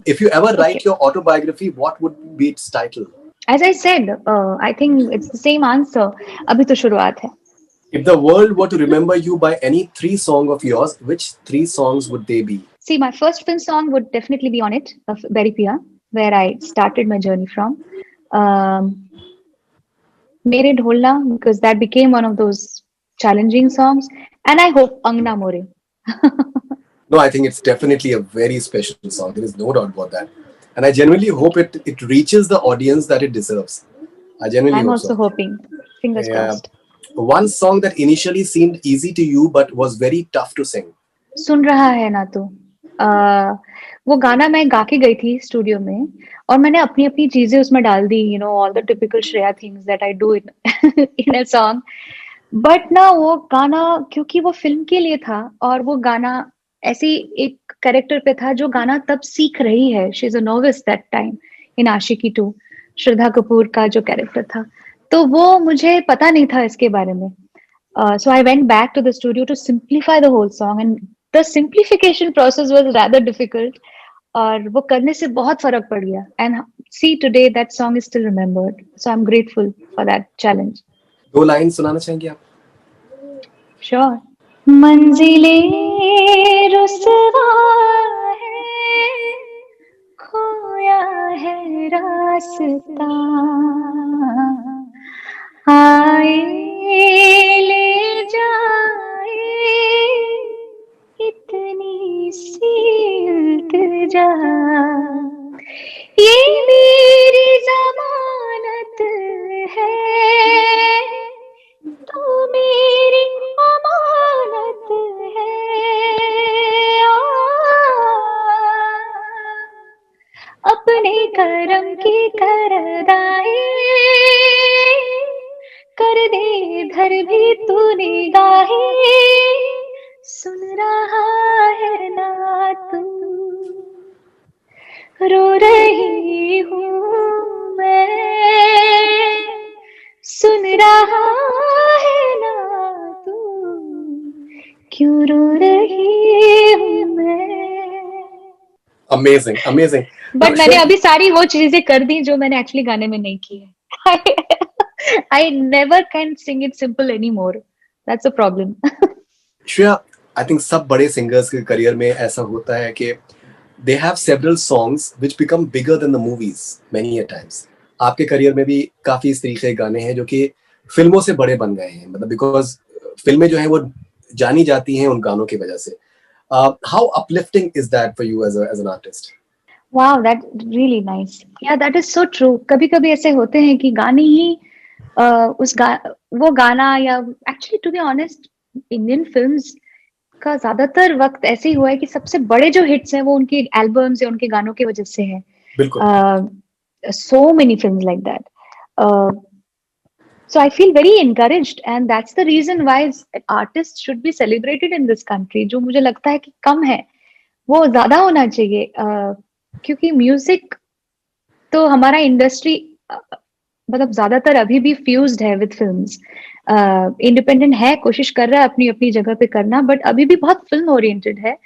If you ever write Okay. your autobiography, what would be its title? As I said, I think it's the same answer. अभी तो शुरुआत है. If the world were to remember you by any three songs of yours, which three songs would they be? See, my first film song would definitely be on it, of Berry Pia, where I started my journey from. Mere Dholna, because that became one of those challenging songs. And I hope Angna More. No, I think it's definitely a very special song. There is no doubt about that. And I genuinely hope it reaches the audience that it deserves. I genuinely I'm hope also so. hoping. Fingers Yeah. crossed. One song that initially seemed easy to you but was very tough to sing. सुन रहा है ना तू. वो गाना मैं गा के गई थी स्टूडियो में और मैंने अपनी अपनी चीजें उसमें डाल दी, you know, all the typical Shreya things that I do in in a song. But ना वो गाना, क्योंकि वो फिल्म के लिए था और वो गाना ऐसी एक कैरेक्टर पे था जो गाना तब सीख रही है. She is a novice that time in Aashiqui 2. Shraddha Kapoor का जो कैरेक्टर था, तो वो मुझे पता नहीं था इसके बारे में. So I went back to the studio to simplify the whole song, and the simplification process was rather difficult. और वो करने से बहुत फर्क पड़ गया. And see, today that song is still remembered. So I'm grateful for that challenge. दो line सुनाना चाहेंगे आप? Sure. मंजिले रुसवा है, खोया है रास्ता, आए ले जाए इतनी सी इल्तिजा, ये मेरी जमानत है, तू मेरी अमानत है. अपने करम की करदाई कर दे इधर भी तू निगाहे, सुन रहा है ना तू, रो रही हूँ मैं, सुन रहा है ना तू, क्यों रो रही हूँ मैं. Amazing, amazing. बट मैंने अभी सारी वो चीजें कर दी जो मैंने एक्चुअली गाने में नहीं की है. I never can sing it simple anymore. That's a problem. Shreya, I think सब बड़े सिंगर्स के करियर में ऐसा होता है कि they have several songs which become bigger than the movies many a times. आपके करियर में भी काफी इस तरीके के गाने हैं जो कि फिल्मों से बड़े बन गए हैं, मतलब बिकॉज फिल्में जो हैं वो जानी जाती हैं उन गानों की वजह से. How uplifting is that for you as an artist? Wow, that's really nice. Yeah, that is so true. कभी-कभी ऐसे होते हैं कि गाने ही वो गाना, या actually to be honest Indian films का ज्यादातर वक्त ऐसे ही हुआ है कि सबसे बड़े जो हिट्स हैं वो उनके एल्बम्स या उनके गानों की वजह से हैं. बिल्कुल. So many films like that. So I feel very encouraged, and that's the reason why artists should be celebrated in this country. जो मुझे लगता है कि कम है वो ज्यादा होना चाहिए. क्योंकि म्यूजिक तो हमारा इंडस्ट्री मतलब ज्यादातर अभी भी फ्यूज्ड है विद फिल्म्स. इंडिपेंडेंट है, कोशिश कर रहा है अपनी अपनी जगह पे करना, बट अभी भी बहुत फिल्म ओरिएंटेड है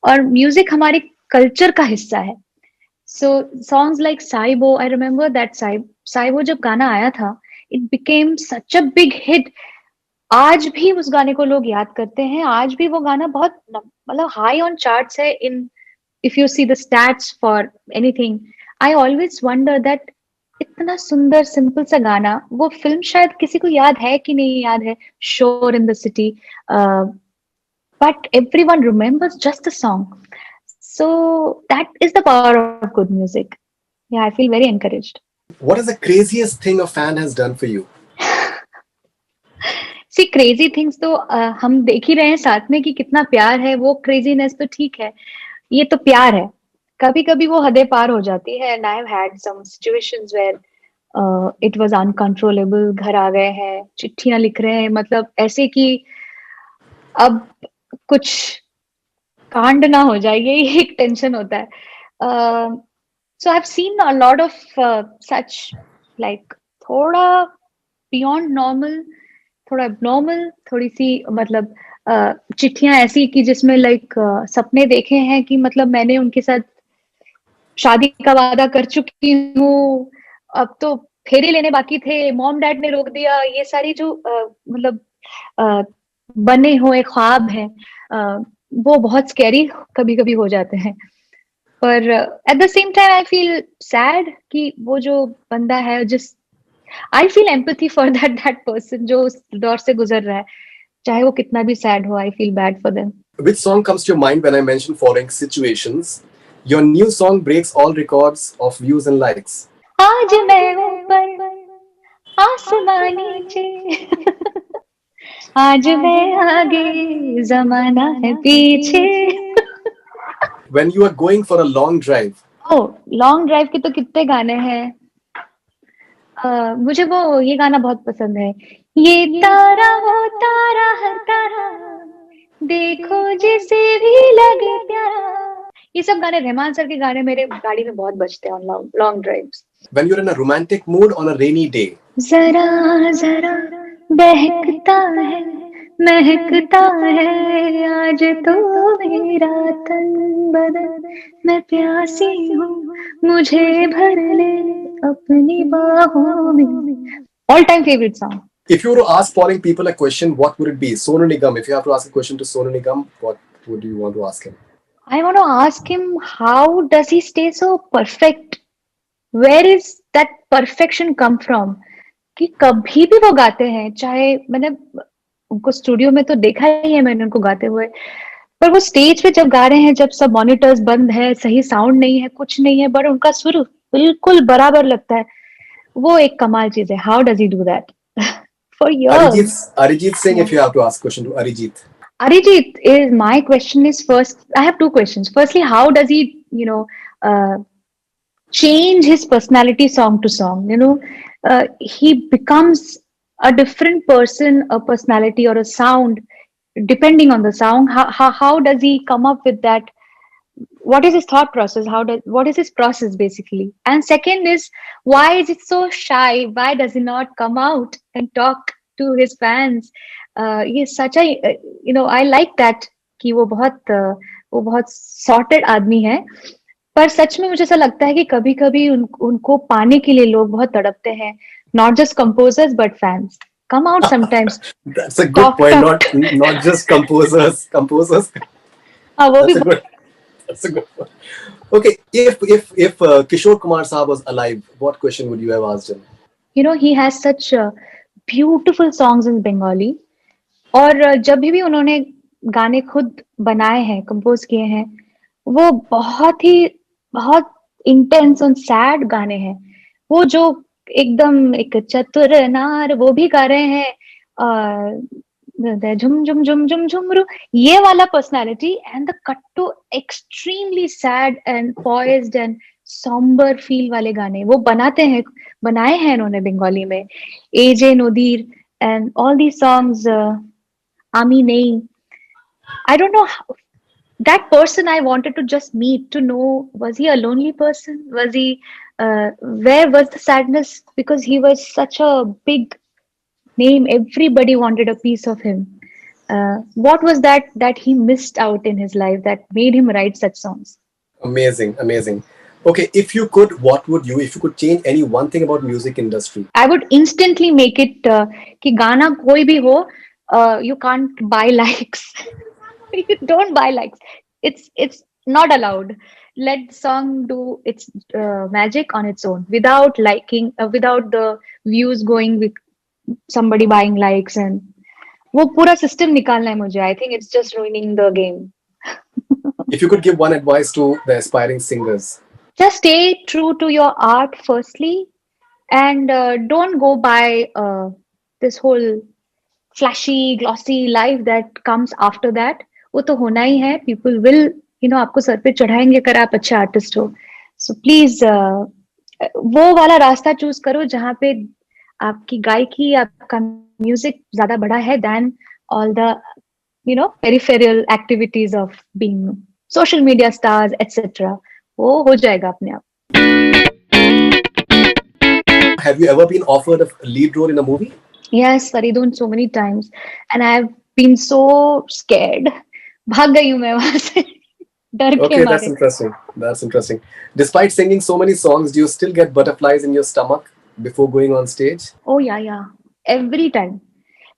और म्यूजिक हमारे कल्चर का हिस्सा है. So songs like Saibo, I remember that Saibo जब गाना आया था, it became such a big hit. आज भी उस गाने को लोग याद करते हैं. आज भी वो गाना बहुत मतलब हाई ऑन चार्ट्स है. In if you see the stats for anything, I always wonder that इतना सुंदर सिंपल सा गाना, वो फिल्म शायद किसी को याद है कि नहीं याद है, शोर in the city, but everyone remembers just the song. So that is the power of good music. Yeah, I feel very encouraged. What is the craziest thing a fan has done for you? See, crazy things तो हम देख ही रहे हैं साथ में कि कितना प्यार है. वो craziness तो ठीक है, ये तो प्यार है. कभी कभी वो हदें पार हो जाती है. And I've had some situations where it was uncontrollable. घर आ गए हैं, चिट्ठियां लिख रहे हैं, मतलब ऐसे कि अब कुछ कांड ना हो जाए, ये एक टेंशन होता है. So I've seen a lot of such, like थोड़ा beyond normal, थोड़ा abnormal, थोड़ी सी मतलब चिट्ठियां ऐसी कि जिसमें लाइक सपने देखे हैं कि मतलब मैंने उनके साथ शादी का वादा कर चुकी हूँ, अब तो फेरे लेने बाकी थे, मॉम डैड ने रोक दिया, ये सारी जो मतलब अ, बने हुए ख्वाब हैं, वो बहुत स्कैरी कभी कभी हो जाते हैं। पर at the same time I feel sad कि वो जो बंदा है, जिस I feel empathy for that person जो उस दौर से गुजर रहा है, चाहे वो कितना भी सैड हो, I feel bad for them. Which song comes to your mind when I mention following situations? Your new song breaks all records of views and likes. आज मैं ऊपर आसमां नीचे आज मैं आगे जमाना है पीछे। When you are going for a long drive, ओ लॉन्ग ड्राइव के तो कितने गाने हैं। मुझे वो ये गाना बहुत पसंद है, ये तारा वो तारा हर तारा देखो जिसे भी लगे प्यारा। ये सब गाने, रहमान सर के गाने मेरे गाड़ी में बहुत बजते हैं on long drives. when you're in a romantic mood on a rainy day, जरा जरा बहकता है महकता है आज तो मेरा तन बदन, मैं प्यासी हूँ मुझे भर ले अपनी बाहों में। All time favourite song. if you were to ask following people a question, what would it be? Sonu Nigam, if you have to ask a question to Sonu Nigam, what would you want to ask him? I want to ask him, how does he stay so perfect? Where is that perfection come from? कि कभी भी वो गाते हैं, चाहे मैंने उनको studio में तो देखा ही है मैंने उनको गाते हुए, पर वो स्टेज पे जब गा रहे हैं, जब सब मॉनिटर्स बंद है, सही साउंड नहीं है, कुछ नहीं है, पर उनका सुर बिल्कुल बराबर लगता है। वो एक कमाल चीज है। How does he do that for years? Arijit Singh, if you have to ask a question to Arijit. Arijit, is my question is first. I have two questions. Firstly, how does he, change his personality song to song? He becomes a different person, a personality or a sound, depending on the song. How does he come up with that? What is his thought process? What is his process basically? And second is, why is it so shy? Why does he not come out and talk to his fans? He is such a, I like that कि वो बहुत sorted आदमी है, पर सच में मुझे ऐसा लगता है कि कभी कभी उनको पाने के लिए लोग बहुत तड़पते हैं, not just composers but fans. Come out sometimes. That's a good point. Not just composers. वो भी That's a good point. Okay, if Kishore Kumar Saab was alive, what question would you have asked him? He has such beautiful songs in Bengali. और जब भी उन्होंने गाने खुद बनाए हैं, कंपोज किए हैं, वो बहुत इंटेंस और सैड गाने हैं। वो जो एकदम एक चतुर नार वो भी गा रहे हैं, झुम झुम झुम झुम झुमरू, ये वाला पर्सनालिटी, एंड द कट्टू extremely sad and poised and sombre feel वाले गाने वो बनाए हैं उन्होंने बंगाली में। एजे नदीर एंड ऑल दी सॉन्ग्स, आमी नहीं, I don't know how, that person I wanted to just meet to know, was he a lonely person? Was he, where was the sadness? Because he was such a big name. Everybody wanted a piece of him. What was that he missed out in his life that made him write such songs? Amazing. Okay, if you could change any one thing about music industry? I would instantly make it कि गाना कोई भी हो, you can't buy likes. You don't buy likes. It's not allowed. Let the song do its magic on its own without liking, without the views going with somebody buying likes, and वो पूरा system निकालना है मुझे. I think it's just ruining the game. If you could give one advice to the aspiring singers? Just stay true to your art firstly, and don't go by this whole flashy, glossy life that comes after that. वो तो होना ही है. People will, आपको sir पे चढ़ाएंगे अगर आप अच्छे artist हो. So please वो वाला रास्ता चूज करो जहाँ पे आपकी गायकी, आपका म्यूजिक ज्यादा बड़ा है than all the peripheral activities of being social media stars, etc. वो हो जाएगा अपने आप. Have you ever been offered a lead role in a movie? Yes, Faridun, so many times, and I have been so scared. भाग गई हूँ मैं वहां से डर के Okay, that's मारे. interesting. That's interesting. Despite singing so many songs, do you still get butterflies in your stomach before going on stage? Oh yeah. Every time.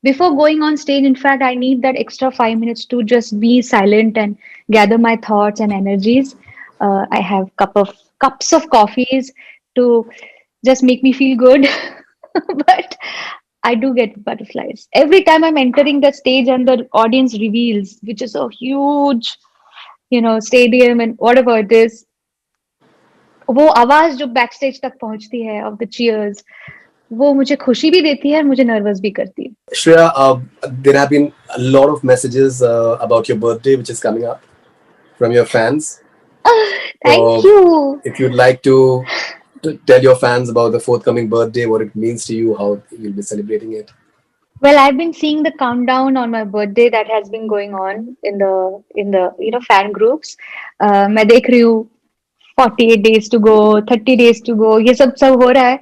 Before going on stage, in fact, I need that extra 5 minutes to just be silent and gather my thoughts and energies. I have cups of coffees to just make me feel good. But I do get butterflies. Every time I'm entering the stage and the audience reveals, which is a huge, stadium and whatever it is, वो आवाज जो back stage तक पहुंचती है of the cheers वो मुझे खुशी भी देती है और मुझे नर्वस भी करती है. Shreya, there have been a lot of messages about your birthday, which is coming up from your fans. Thank So, you. if you'd like to tell your fans about the forthcoming birthday, what it means to you, how you'll be celebrating it. Well, I've been seeing the countdown on my birthday that has been going on in the fan groups. मैं देख रही हूँ 48 days to go, 30 days to go, ये सब हो रहा है.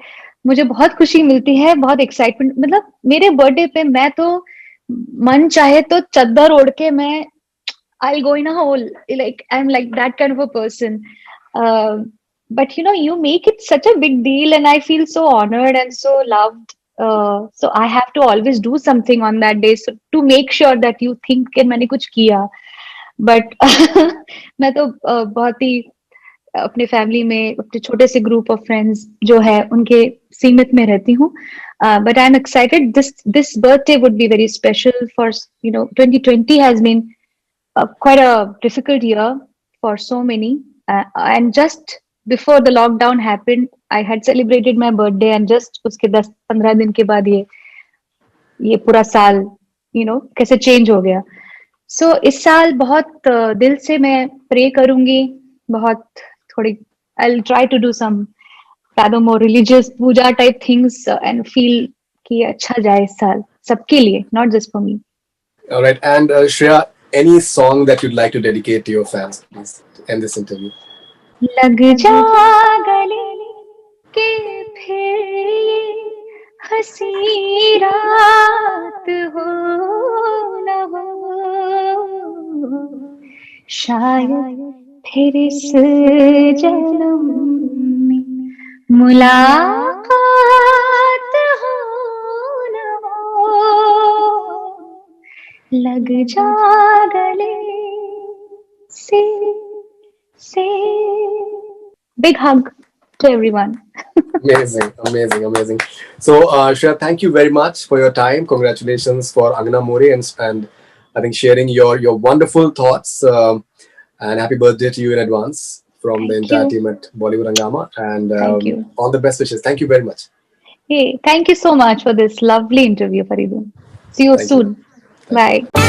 मुझे बहुत खुशी मिलती है, बहुत एक्साइटमेंट. मतलब मेरे बर्थडे पे मैं तो मन चाहे तो चद्दर ओढ़ के मैं I'll go in a hole. Like I'm like that kind of a person. But you make it such a big deal, and I feel so honored and so loved. So I have to always do something on that day, so to make sure that you think कि मैंने कुछ किया. But मैं तो बहुत ही अपने family में अपने छोटे से ग्रुप ऑफ फ्रेंड्स जो है उनके सीमित में रहती हूँ. But I'm excited. This birthday would be very special for 2020 has been quite a difficult year for so many. And just before the lockdown happened, I had celebrated my birthday, and just उसके 10-15 दिन के बाद ये पूरा साल कैसे change हो गया. सो इस साल बहुत दिल से मैं प्रे करूंगी. बहुत थोड़ी I'll try to do some rather more religious puja type things and feel कि अच्छा जाए इस साल सबके लिए, not just for me. All right. And Shreya, any song that you'd like to dedicate to your fans, please, to end this interview. लग जा गले के फिर ये हंसी रात हो न हो, शायद फिर इस जन्म में मुलाकात हो न हो. लग जा गले से. Big hug to everyone. Amazing. So, Shreya, thank you very much for your time. Congratulations for Angana More and I think sharing your wonderful thoughts. And happy birthday to you in advance from the entire team at Bollywood Hungama. And Thank you. All the best wishes. Thank you very much. Hey, thank you so much for this lovely interview, Faridun. See you soon. Bye.